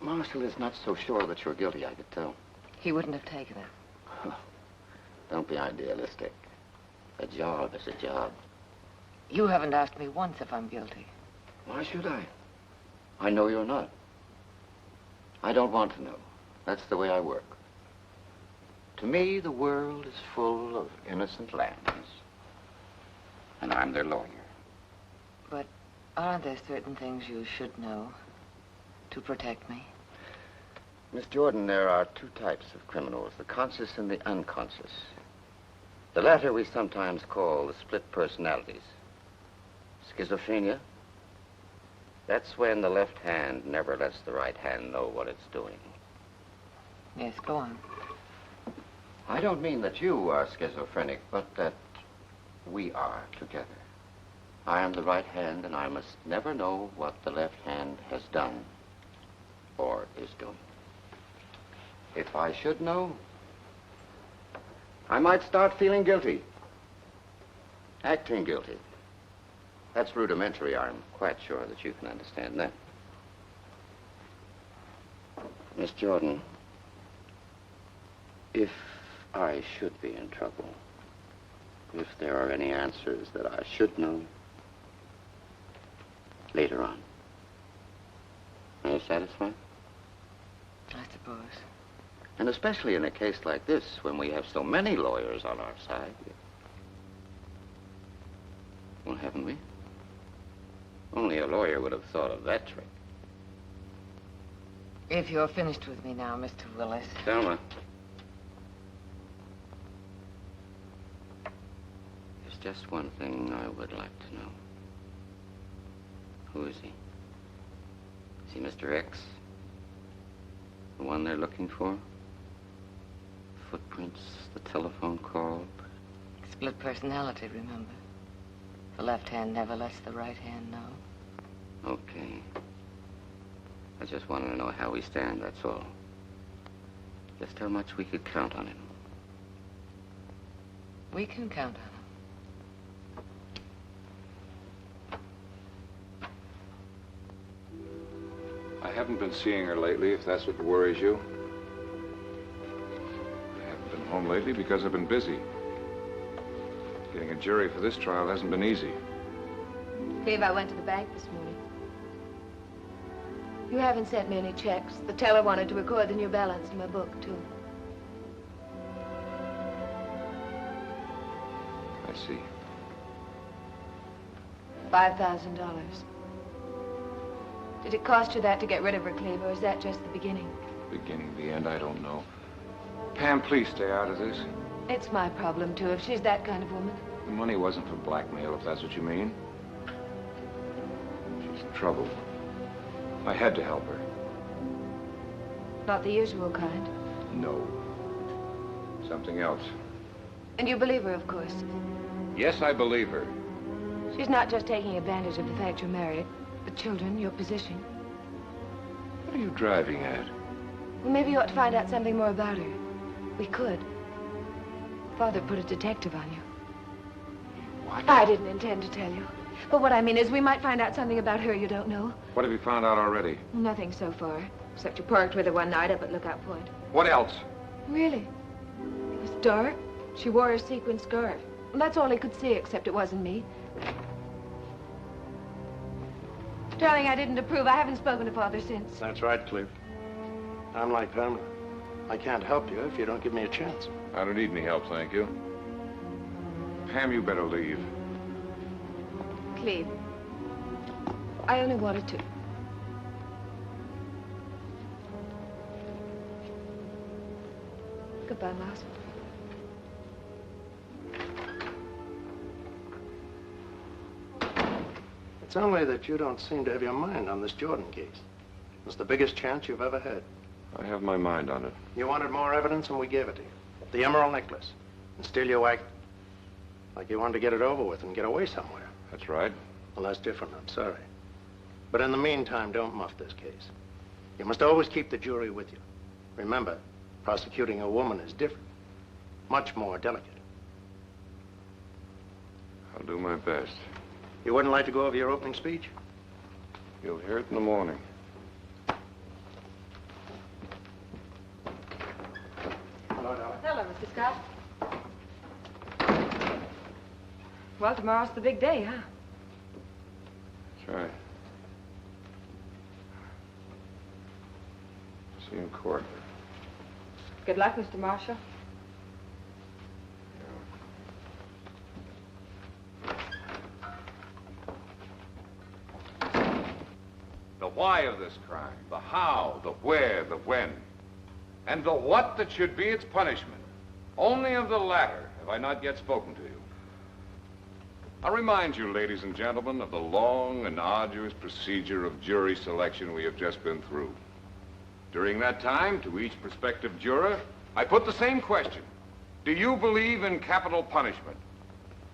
Marshall is not so sure that you're guilty, I could tell. He wouldn't have taken it. Don't be idealistic. A job is a job. You haven't asked me once if I'm guilty. Why should I? I know you're not. I don't want to know. That's the way I work. To me, the world is full of innocent lambs. And I'm their lawyer. But aren't there certain things you should know to protect me? Miss Jordan, there are two types of criminals, the conscious and the unconscious. The latter we sometimes call the split personalities. Schizophrenia. That's when the left hand never lets the right hand know what it's doing. Yes, go on. I don't mean that you are schizophrenic, but that we are together. I am the right hand, and I must never know what the left hand has done or is doing. If I should know, I might start feeling guilty. Acting guilty. That's rudimentary. I'm quite sure that you can understand that. Miss Jordan, if I should be in trouble, if there are any answers that I should know, later on, are you satisfied? I suppose. And especially in a case like this, when we have so many lawyers on our side. Well, haven't we? Only a lawyer would have thought of that trick. If you're finished with me now, Mr. Willis. Thelma. There's just one thing I would like to know. Who is he? Is he Mr. X? The one they're looking for? Footprints, the telephone call. Split personality, remember? The left hand never lets the right hand know. Okay. I just wanted to know how we stand, that's all. Just how much we could count on him. We can count on him. I haven't been seeing her lately, if that's what worries you. I haven't been home lately because I've been busy. Getting a jury for this trial hasn't been easy. Cleve, I went to the bank this morning. You haven't sent me any checks. The teller wanted to record the new balance in my book, too. I see. $5,000. Did it cost you that to get rid of her, Cleve, or is that just the beginning? Beginning, the end, I don't know. Pam, please stay out of this. It's my problem, too, if she's that kind of woman. The money wasn't for blackmail, if that's what you mean. She's in trouble. I had to help her. Not the usual kind. No. Something else. And you believe her, of course. Yes, I believe her. She's not just taking advantage of the fact you're married, the children, your position. What are you driving at? Well, maybe you ought to find out something more about her. We could. Father put a detective on you. What? I didn't intend to tell you. But what I mean is we might find out something about her you don't know. What have you found out already? Nothing so far, except you parked with her one night up at Lookout Point. What else? Really? It was dark. She wore a sequin scarf. And that's all he could see, except it wasn't me. Darling, I didn't approve. I haven't spoken to Father since. That's right, Cleve. I'm like Pamela. I can't help you if you don't give me a chance. I don't need any help, thank you. Pam, you better leave. Cleve, I only wanted to. Goodbye, Mouse. It's only that you don't seem to have your mind on this Jordan case. It's the biggest chance you've ever had. I have my mind on it. You wanted more evidence and we gave it to you. The emerald necklace. And still you act... Like you wanted to get it over with and get away somewhere. That's right. Well, that's different. I'm sorry. But in the meantime, don't muff this case. You must always keep the jury with you. Remember, prosecuting a woman is different. Much more delicate. I'll do my best. You wouldn't like to go over your opening speech? You'll hear it in the morning. Hello, darling. Hello, Mr. Scott. Well, tomorrow's the big day, huh? That's right. See you in court. Good luck, Mr. Marshall. The why of this crime, the how, the where, the when, and the what that should be its punishment. Only of the latter have I not yet spoken to you. I remind you, ladies and gentlemen, of the long and arduous procedure of jury selection we have just been through. During that time, to each prospective juror, I put the same question. Do you believe in capital punishment?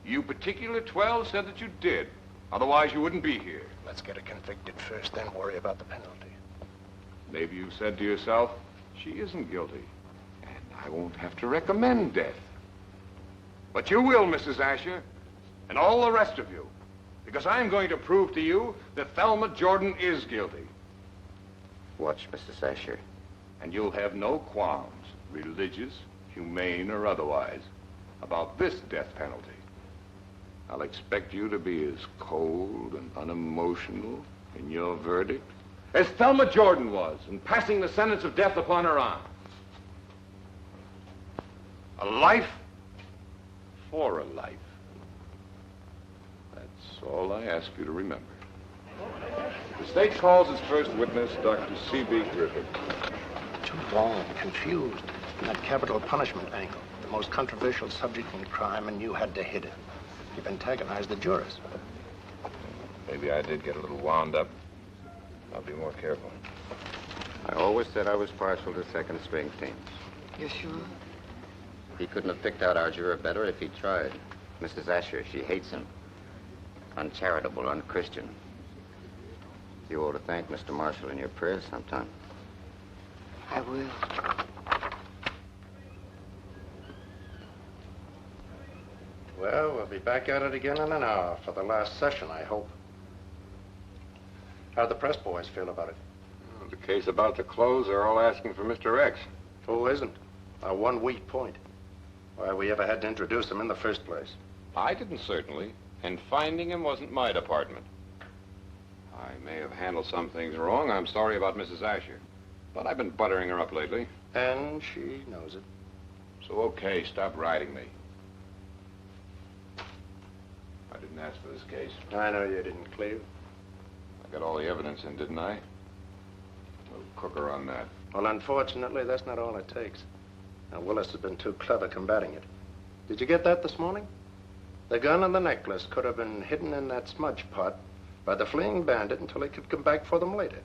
You particular 12 said that you did. Otherwise, you wouldn't be here. Let's get her convicted first, then worry about the penalty. Maybe you said to yourself, she isn't guilty, and I won't have to recommend death. But you will, Mrs. Asher, and all the rest of you, because I'm going to prove to you that Thelma Jordon is guilty. Watch, Mrs. Asher. And you'll have no qualms, religious, humane, or otherwise, about this death penalty. I'll expect you to be as cold and unemotional in your verdict as Thelma Jordon was in passing the sentence of death upon her aunt. A life for a life. That's all I ask you to remember. The state calls its first witness, Dr. C.B. Griffith. Too long, confused. In that capital punishment angle, the most controversial subject in crime, and you had to hit it. You've antagonized the jurors. Maybe I did get a little wound up. I'll be more careful. I always said I was partial to second-string teams. You sure? He couldn't have picked out our juror better if he'd tried. Mrs. Asher, she hates him. Uncharitable, unchristian. You ought to thank Mr. Marshall in your prayers sometime. I will. Well, we'll be back at it again in an hour for the last session, I hope. How'd the press boys feel about it? Well, the case about to close, they're all asking for Mr. X. Who isn't? Our one weak point. Why we ever had to introduce him in the first place. I didn't, certainly. And finding him wasn't my department. I may have handled some things wrong. I'm sorry about Mrs. Asher. But I've been buttering her up lately. And she knows it. So, okay, stop riding me. I didn't ask for this case. I know you didn't, Cleve. I got all the evidence in, didn't I? We'll cook her on that. Well, unfortunately, that's not all it takes. And Willis has been too clever combating it. Did you get that this morning? The gun and the necklace could have been hidden in that smudge pot by the fleeing bandit until he could come back for them later.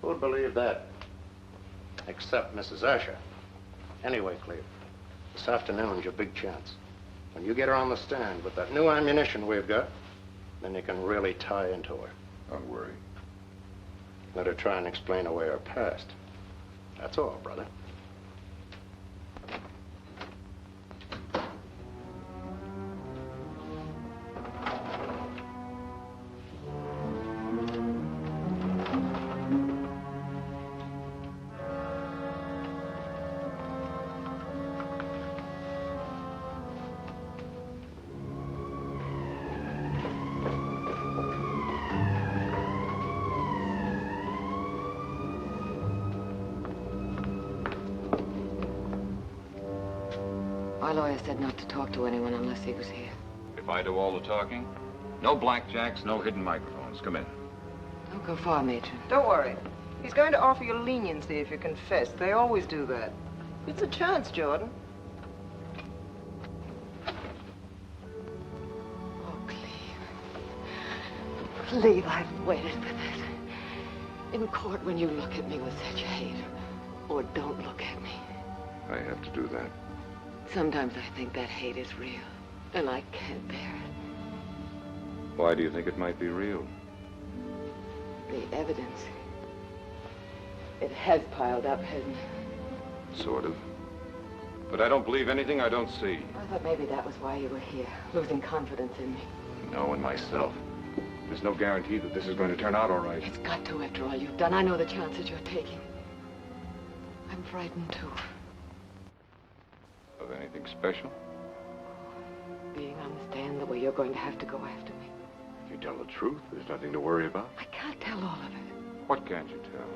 Who'd believe that? Except Mrs. Asher. Anyway, Cleve, this afternoon's your big chance. When you get her on the stand with that new ammunition we've got, then you can really tie into her. Don't worry. Let her try and explain away her past. That's all, brother. My lawyer said not to talk to anyone unless he was here. If I do all the talking, no blackjacks, no hidden microphones. Come in. Don't go far, Major. Don't worry. He's going to offer you leniency if you confess. They always do that. It's a chance, Jordan. Oh, Cleve. Cleve, I've waited for this. In court, when you look at me with such hate, or don't look at me. I have to do that. Sometimes I think that hate is real. And I can't bear it. Why do you think it might be real? The evidence. It has piled up, hasn't it? Sort of. But I don't believe anything I don't see. I thought maybe that was why you were here, losing confidence in me. No, in myself. There's no guarantee that this is going to turn out all right. It's got to after all you've done. I know the chances you're taking. I'm frightened, too. Of anything special? Being on the stand the way you're going to have to go after me. If you tell the truth, there's nothing to worry about. I can't tell all of it. What can't you tell?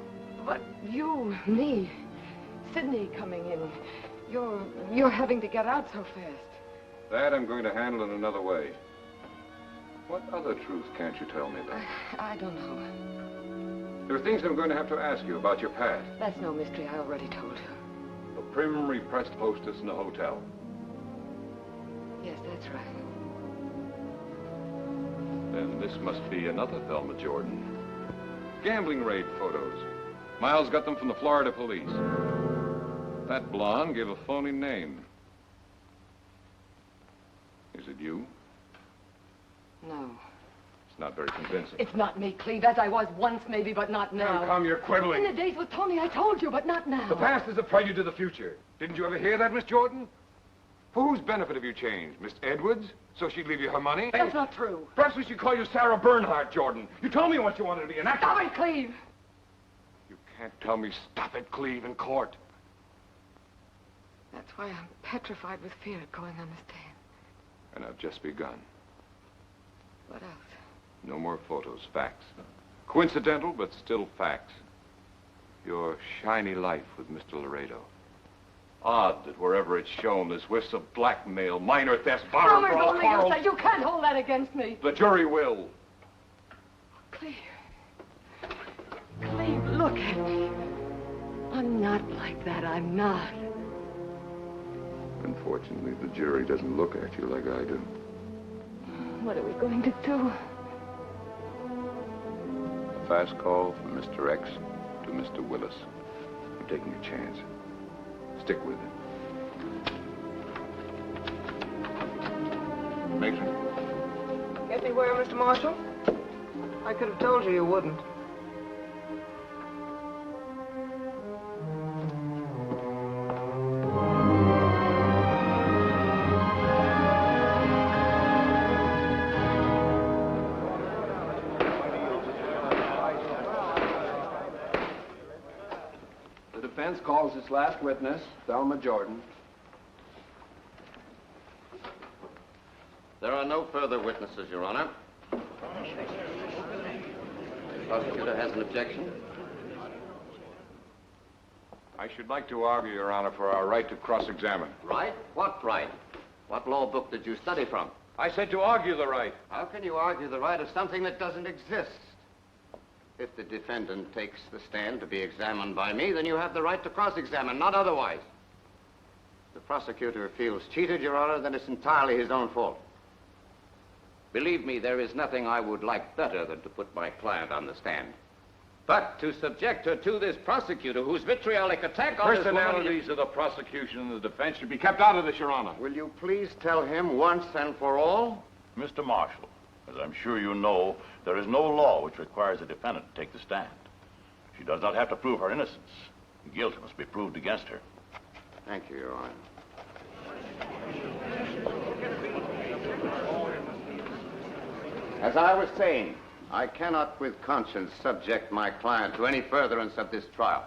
But you, me, Sydney coming in. You're having to get out so fast. That I'm going to handle in another way. What other truth can't you tell me, then? I don't know. There are things I'm going to have to ask you about your past. That's no mystery. I already told you. The prim repressed hostess in the hotel. Yes, that's right. Then this must be another Thelma Jordon. Gambling raid photos. Miles got them from the Florida police. That blonde gave a phony name. Is it you? No. It's not very convincing. It's not me, Cleve, as I was once maybe, but not now. Now, come, you're quibbling. In the days with Tony, I told you, but not now. The past is a prelude to the future. Didn't you ever hear that, Miss Jordan? For whose benefit have you changed? Miss Edwards? So she'd leave you her money? That's not true. Perhaps we should call you Sarah Bernhardt, Jordan. You told me once you wanted to be an actress. Stop it, Cleve! You can't tell me stop it, Cleve, in court. That's why I'm petrified with fear of going on the stand. And I've just begun. What else? No more photos, facts. Coincidental, but still facts. Your shiny life with Mr. Laredo. Odd that wherever it's shown, there's whiffs of blackmail, minor thefts, borrow brawls, quarrels. You can't hold that against me. The jury will. Cleve. Cleve, look at me. I'm not like that. I'm not. Unfortunately, the jury doesn't look at you like I do. What are we going to do? A fast call from Mr. X to Mr. Willis. I'm taking a chance. Stick with it. Matron. Get me where, Mr. Marshall? I could have told you you wouldn't. The defense calls its last witness, Thelma Jordon. There are no further witnesses, Your Honor. The prosecutor has an objection. I should like to argue, Your Honor, for our right to cross-examine. Right? What right? What law book did you study from? I said to argue the right. How can you argue the right of something that doesn't exist? If the defendant takes the stand to be examined by me, then you have the right to cross-examine, not otherwise. If the prosecutor feels cheated, Your Honor, then it's entirely his own fault. Believe me, there is nothing I would like better than to put my client on the stand. But to subject her to this prosecutor whose vitriolic attack on this woman... Personalities of the prosecution and the defense should be kept out of this, Your Honor. Will you please tell him once and for all? Mr. Marshall, as I'm sure you know, there is no law which requires a defendant to take the stand. She does not have to prove her innocence. Guilt must be proved against her. Thank you, Your Honor. As I was saying, I cannot with conscience subject my client to any furtherance of this trial.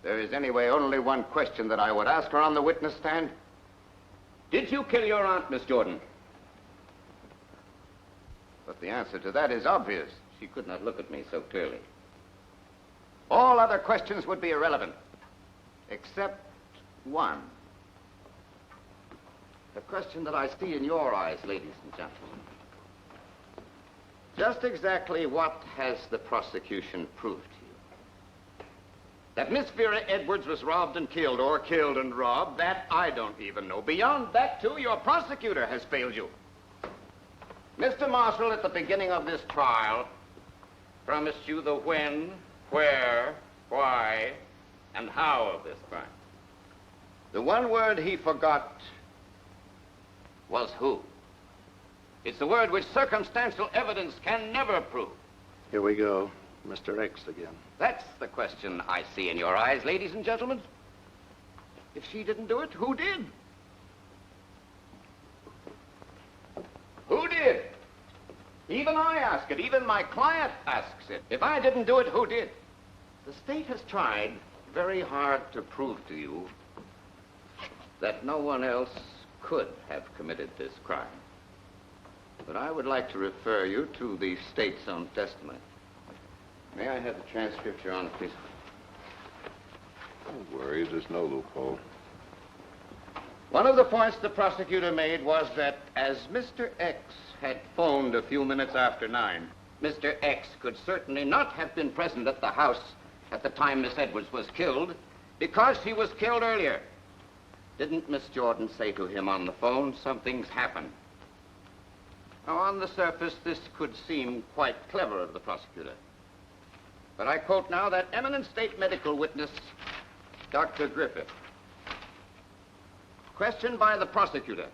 There is anyway only one question that I would ask her on the witness stand. Did you kill your aunt, Miss Jordan? But the answer to that is obvious. She could not look at me so clearly. All other questions would be irrelevant, except one. The question that I see in your eyes, ladies and gentlemen. Just exactly what has the prosecution proved to you? That Miss Vera Edwards was robbed and killed, or killed and robbed, that I don't even know. Beyond that, too, your prosecutor has failed you. Mr. Marshall, at the beginning of this trial, promised you the when, where, why, and how of this crime. The one word he forgot was who. It's a word which circumstantial evidence can never prove. Here we go. Mr. X again. That's the question I see in your eyes, ladies and gentlemen. If she didn't do it, who did? Who did? Even I ask it. Even my client asks it. If I didn't do it, who did? The state has tried very hard to prove to you that no one else could have committed this crime. But I would like to refer you to the state's own testimony. May I have the transcript, Your Honor, please? Don't worry, there's no loophole. One of the points the prosecutor made was that as Mr. X had phoned a few minutes after 9, Mr. X could certainly not have been present at the house at the time Miss Edwards was killed because she was killed earlier. Didn't Miss Jordan say to him on the phone, something's happened? Now, on the surface, this could seem quite clever of the prosecutor. But I quote now that eminent state medical witness, Dr. Griffith. Questioned by the prosecutor,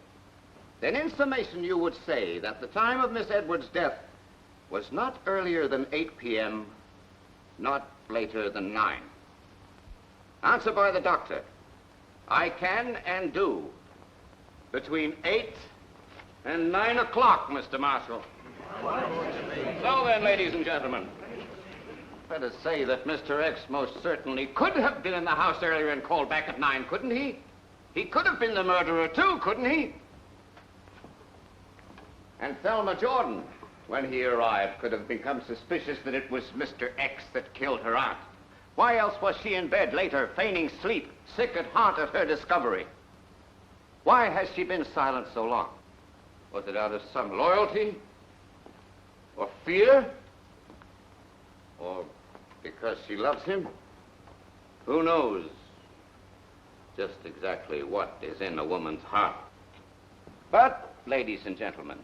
then in summation you would say that the time of Miss Edwards' death was not earlier than 8 p.m., not later than 9. Answer by the doctor. I can and do between 8 and 9 o'clock, Mr. Marshall. So then, ladies and gentlemen, let us say that Mr. X most certainly could have been in the house earlier and called back at 9, couldn't he? He could have been the murderer, too, couldn't he? And Thelma Jordon, when he arrived, could have become suspicious that it was Mr. X that killed her aunt. Why else was she in bed later, feigning sleep, sick at heart at her discovery? Why has she been silent so long? Was it out of some loyalty? Or fear? Or because she loves him? Who knows just exactly what is in a woman's heart? But, ladies and gentlemen,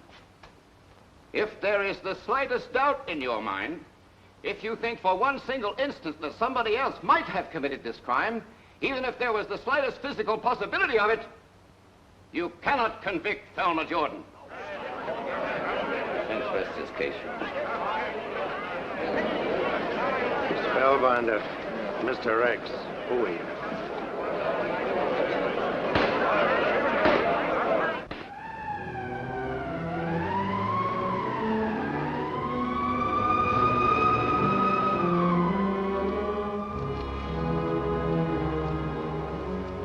if there is the slightest doubt in your mind, if you think for one single instant that somebody else might have committed this crime, even if there was the slightest physical possibility of it, you cannot convict Thelma Jordon. Rest his case. Spellbinder, Mr. X, who are you?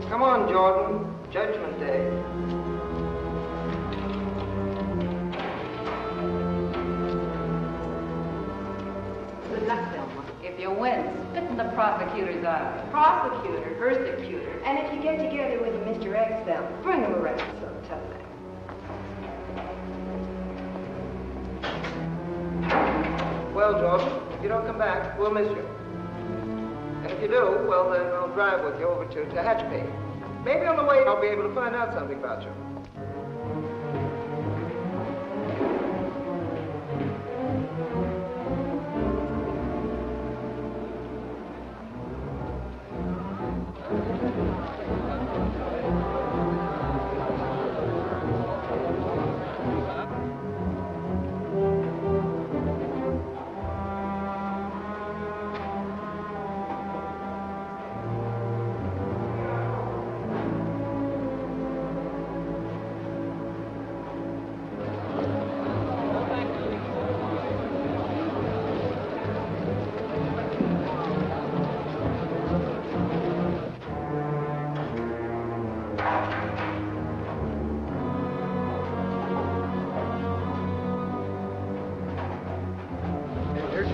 Come on, Jordan. Judgment Day. Good luck, Thelma. If you win, spit in the prosecutor's eye. Prosecutor, persecutor. And if you get together with Mr. X, Thelma, bring him around sometime. Well, Jordan, if you don't come back, we'll miss you. And if you do, well, then I'll drive with you over to Tehachapi. Maybe on the way I'll be able to find out something about you.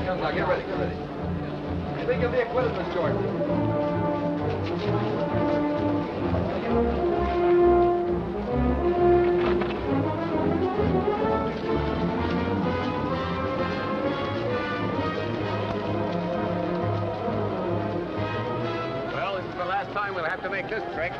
Now, get ready, get ready. You think you'll be acquitted, Miss Jordan? Well, this is the last time we'll have to make this trick.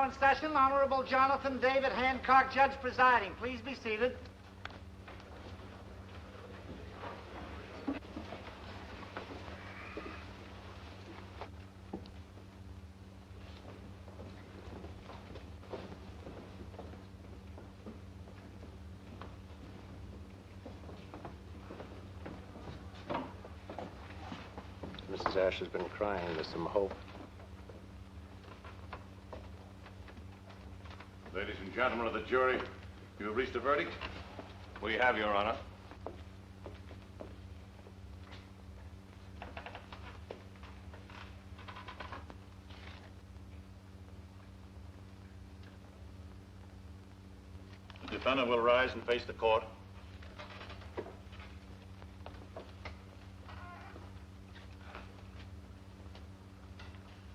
in session. Honorable Jonathan David Hancock, judge presiding. Please be seated. Mrs. Ash has been crying. There's some hope. Ladies and gentlemen of the jury, you have reached a verdict? We have, Your Honor. The defendant will rise and face the court.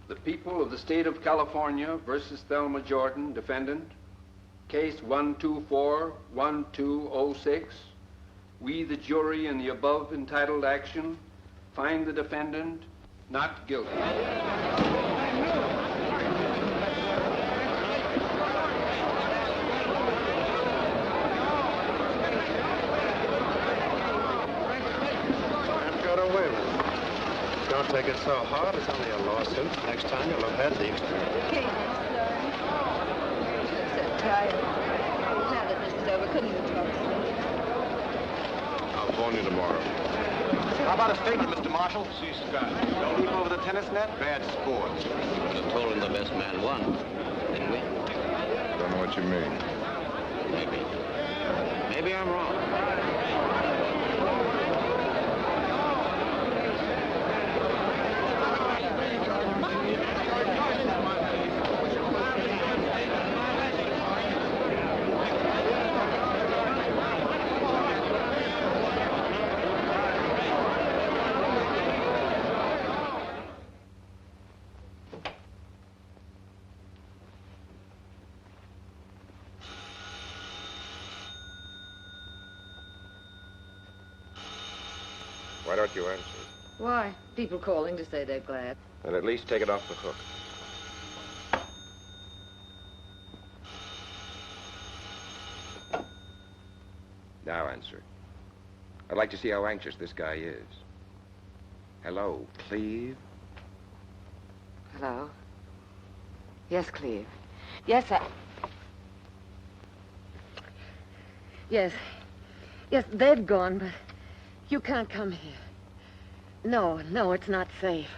The people of the state of California versus Thelma Jordon, defendant. Case 124-1206. We, the jury, in the above entitled action, find the defendant not guilty. I've got away with it. Don't take it so hard. It's only a lawsuit. Next time you'll have had the experience. Kate, I'm so tired. Now that this is over, couldn't you talk to me? I'll phone you tomorrow. How about a statement, Mr. Marshall? See, Scott. Don't leap over the tennis net? Bad sport. You told him the best man won, didn't we? Don't know what you mean. Maybe. Maybe I'm wrong. Why don't you answer? Why? People calling to say they're glad. And at least take it off the hook. Now answer. I'd like to see how anxious this guy is. Hello, Cleve? Hello? Yes, Cleve. Yes, Yes. Yes, they've gone, but you can't come here. No, it's not safe.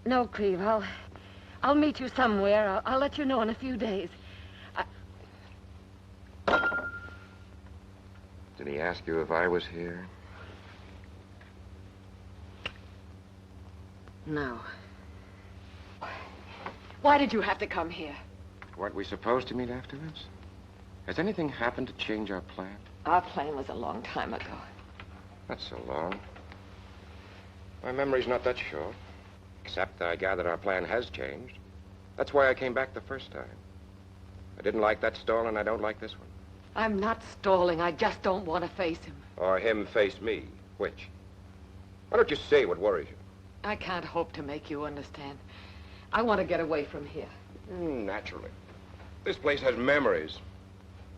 No, Cleve, I'll meet you somewhere. I'll let you know in a few days. Did he ask you if I was here? No. Why did you have to come here? Weren't we supposed to meet afterwards? Has anything happened to change our plan? Our plan was a long time ago. Not so long. My memory's not that short. Except that I gather our plan has changed. That's why I came back the first time. I didn't like that stall, and I don't like this one. I'm not stalling. I just don't want to face him. Or him face me. Which? Why don't you say what worries you? I can't hope to make you understand. I want to get away from here. Naturally. This place has memories.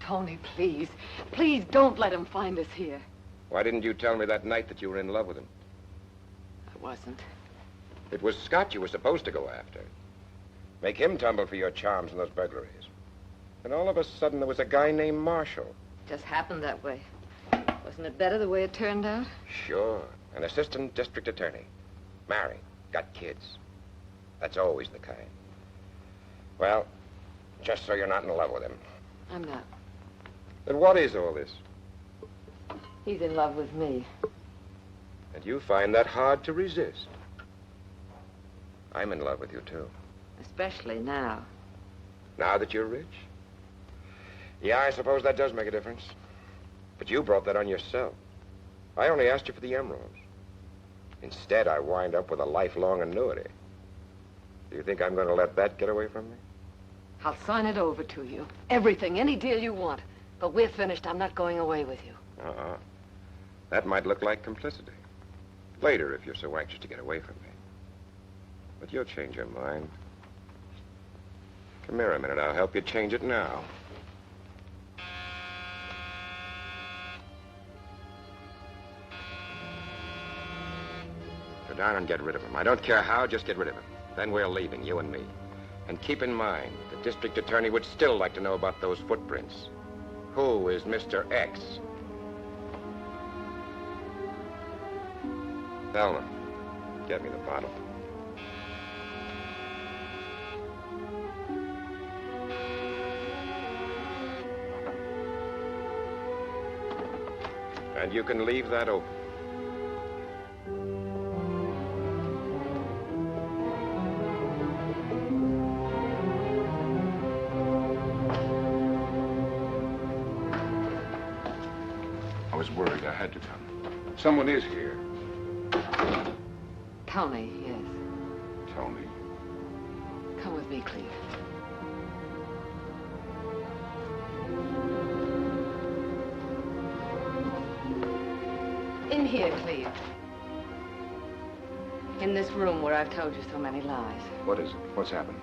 Tony, please. Please don't let him find us here. Why didn't you tell me that night that you were in love with him? I wasn't. It was Scott you were supposed to go after. Make him tumble for your charms and those burglaries. And all of a sudden there was a guy named Marshall. Just happened that way. Wasn't it better the way it turned out? Sure. An assistant district attorney. Married. Got kids. That's always the kind. Well, just so you're not in love with him. I'm not. Then what is all this? He's in love with me. And you find that hard to resist. I'm in love with you, too. Especially now. Now that you're rich? Yeah, I suppose that does make a difference. But you brought that on yourself. I only asked you for the emeralds. Instead, I wind up with a lifelong annuity. Do you think I'm going to let that get away from me? I'll sign it over to you. Everything, any deal you want. But we're finished. I'm not going away with you. Uh-uh. That might look like complicity. Later, if you're so anxious to get away from me. But you'll change your mind. Come here a minute. I'll help you change it now. Go down and get rid of him. I don't care how, just get rid of him. Then we're leaving, you and me. And keep in mind, the district attorney would still like to know about those footprints. Who is Mr. X? Thelma, get me the bottle. And you can leave that open. I was worried I had to come. Someone is here. Tony, yes. Tony. Come with me, Cleve. In here, Cleve. In this room where I've told you so many lies. What is it? What's happened?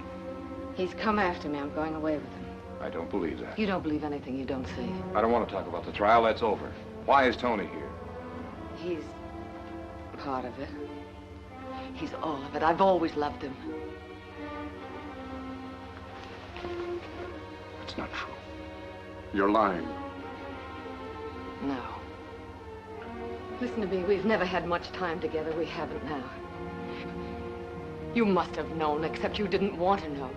He's come after me. I'm going away with him. I don't believe that. You don't believe anything you don't see. I don't want to talk about the trial. That's over. Why is Tony here? He's part of it. He's all of it. I've always loved him. That's not true. You're lying. No. Listen to me. We've never had much time together. We haven't now. You must have known, except you didn't want to know.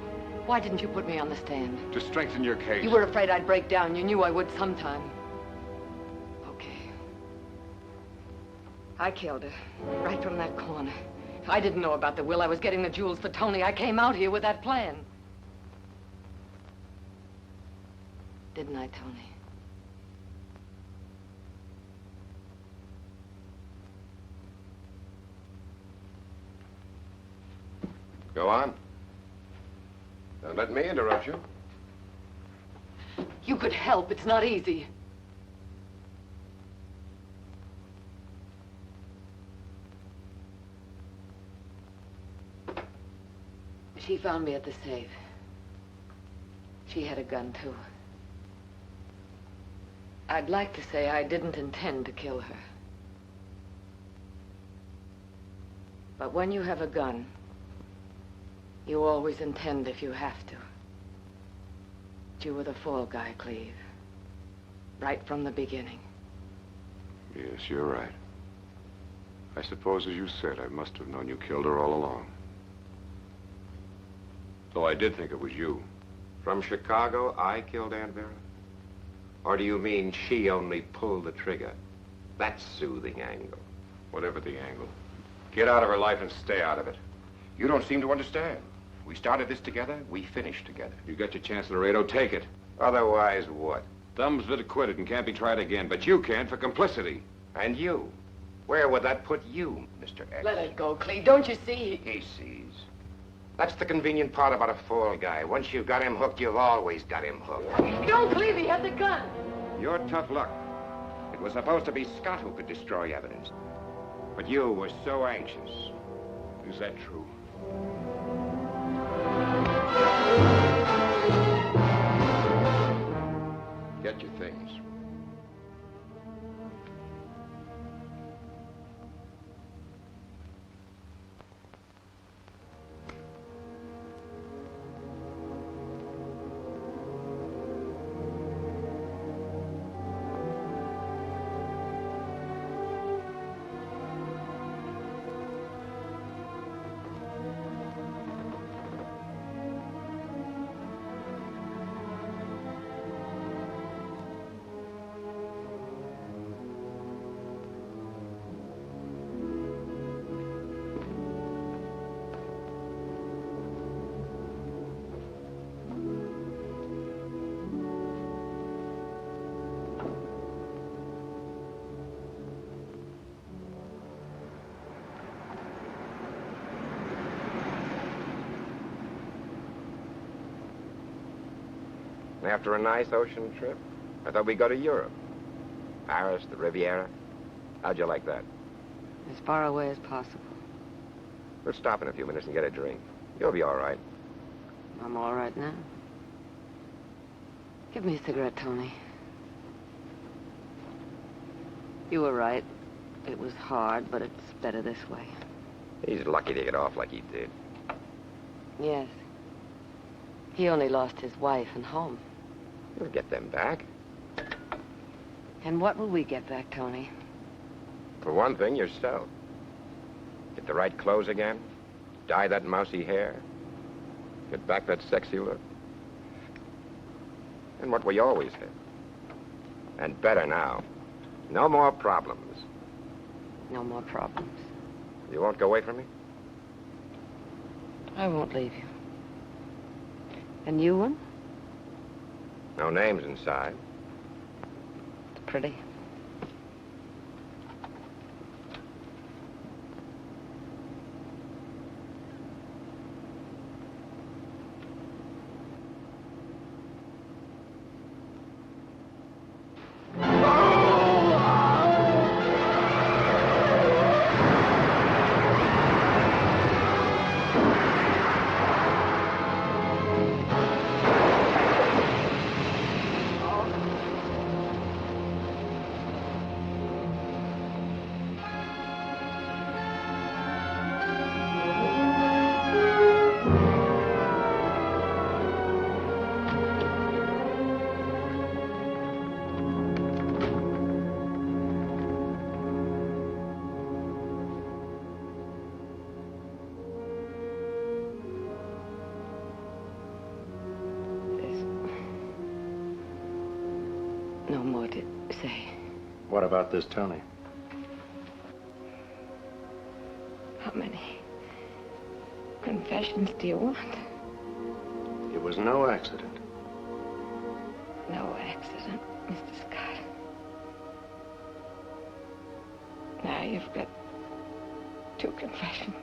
Why didn't you put me on the stand? To strengthen your case. You were afraid I'd break down. You knew I would sometime. Okay. I killed her. Right from that corner. I didn't know about the will. I was getting the jewels for Tony. I came out here with that plan. Didn't I, Tony? Go on. Don't let me interrupt you. You could help. It's not easy. She found me at the safe. She had a gun, too. I'd like to say I didn't intend to kill her. But when you have a gun, you always intend if you have to. You were the fall guy, Cleve. Right from the beginning. Yes, you're right. I suppose, as you said, I must have known you killed her all along. Though I did think it was you. From Chicago, I killed Aunt Vera? Or do you mean she only pulled the trigger? That's soothing angle. Whatever the angle. Get out of her life and stay out of it. You don't seem to understand. We started this together, we finished together. You got your chance, Laredo. Take it. Otherwise, what? Thumb's been acquitted and can't be tried again, but you can for complicity. And you? Where would that put you, Mr. X? Let it go, Cleve. Don't you see? He sees. That's the convenient part about a fall guy. Once you've got him hooked, you've always got him hooked. Don't, Cleve. He had the gun. You're tough luck. It was supposed to be Scott who could destroy evidence. But you were so anxious. Is that true? Get your things. After a nice ocean trip, I thought we'd go to Europe. Paris, the Riviera. How'd you like that? As far away as possible. We'll stop in a few minutes and get a drink. You'll be all right. I'm all right now. Give me a cigarette, Tony. You were right. It was hard, but it's better this way. He's lucky to get off like he did. Yes. He only lost his wife and home. You'll get them back. And what will we get back, Tony? For one thing, yourself. Get the right clothes again. Dye that mousy hair. Get back that sexy look. And what we always had. And better now. No more problems. No more problems. You won't go away from me? I won't leave you. And you one? No names inside. It's pretty. No more to say. What about this Tony? How many confessions do you want? It was no accident. No accident, Mr. Scott. Now you've got 2 confessions.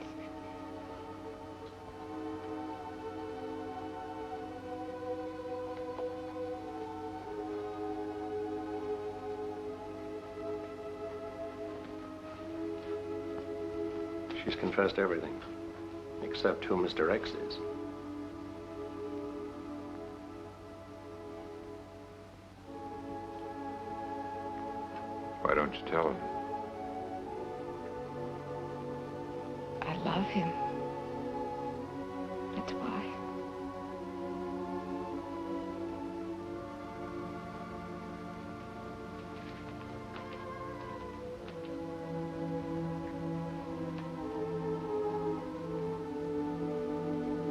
She's confessed everything, except who Mr. X is. Why don't you tell him? I love him. That's why.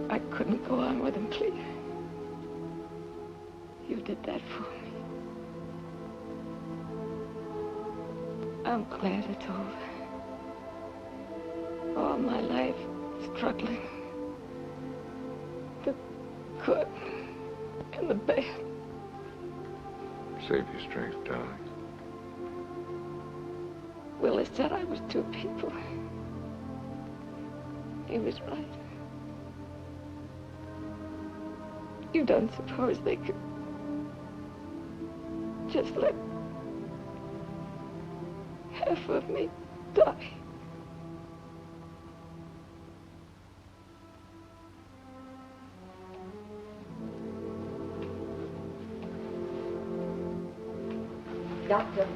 I couldn't go on with him, Cleve. You did that for me. I'm glad it's over. All my life, struggling. The good and the bad. Save your strength, darling. Willie said I was 2 people. He was right. You don't suppose they could just let half of me die? Doctor.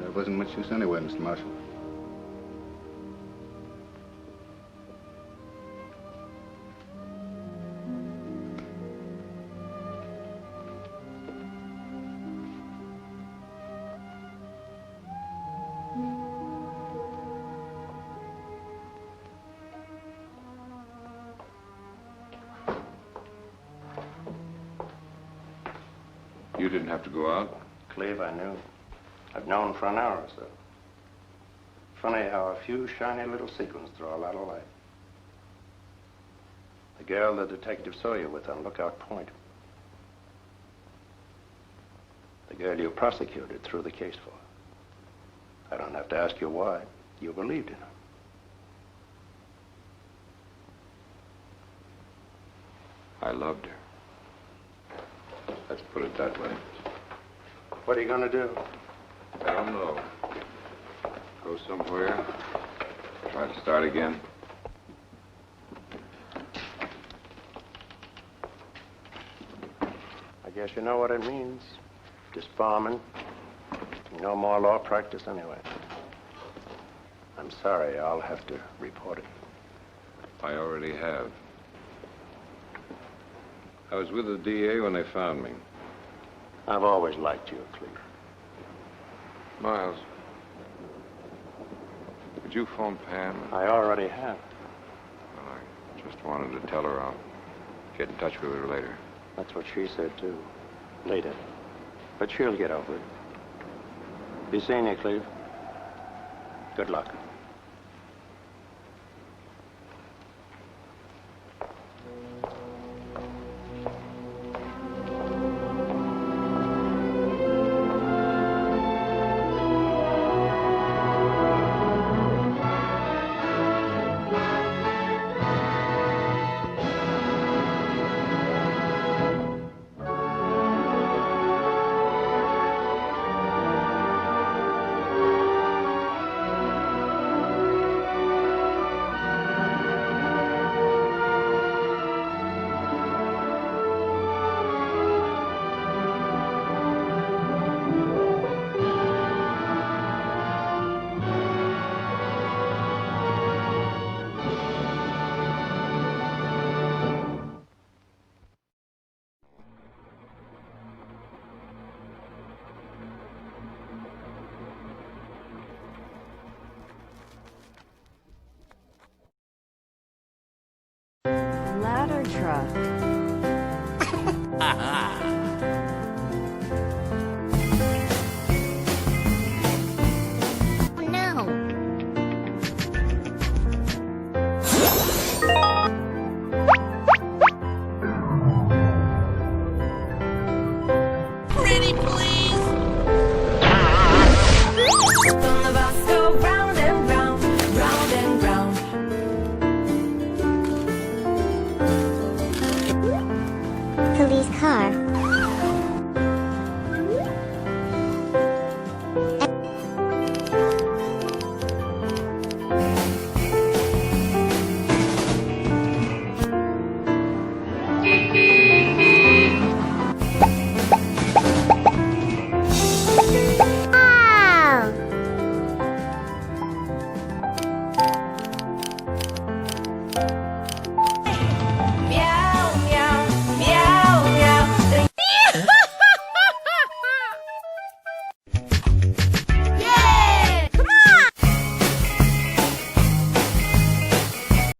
There wasn't much use anyway, Mr. Marshall. You didn't have to go out? Cleve, I knew. I've known for an hour or so. Funny how a few shiny little sequins throw a lot of light. The girl the detective saw you with on Lookout Point. The girl you prosecuted threw the case for. I don't have to ask you why. You believed in her. I loved her. Let's put it that way. What are you going to do? I don't know. Go somewhere. Try to start again. I guess you know what it means. Disbarment. No more law practice anyway. I'm sorry, I'll have to report it. I already have. I was with the DA when they found me. I've always liked you, Cleve. Miles, would you phone Pam? I already have. Well, I just wanted to tell her I'll get in touch with her later. That's what she said, too. Later. But she'll get over it. Be seeing you, Cleve. Good luck. Ladder truck. Pretty please! From the bus go round and round, round and round. Police car.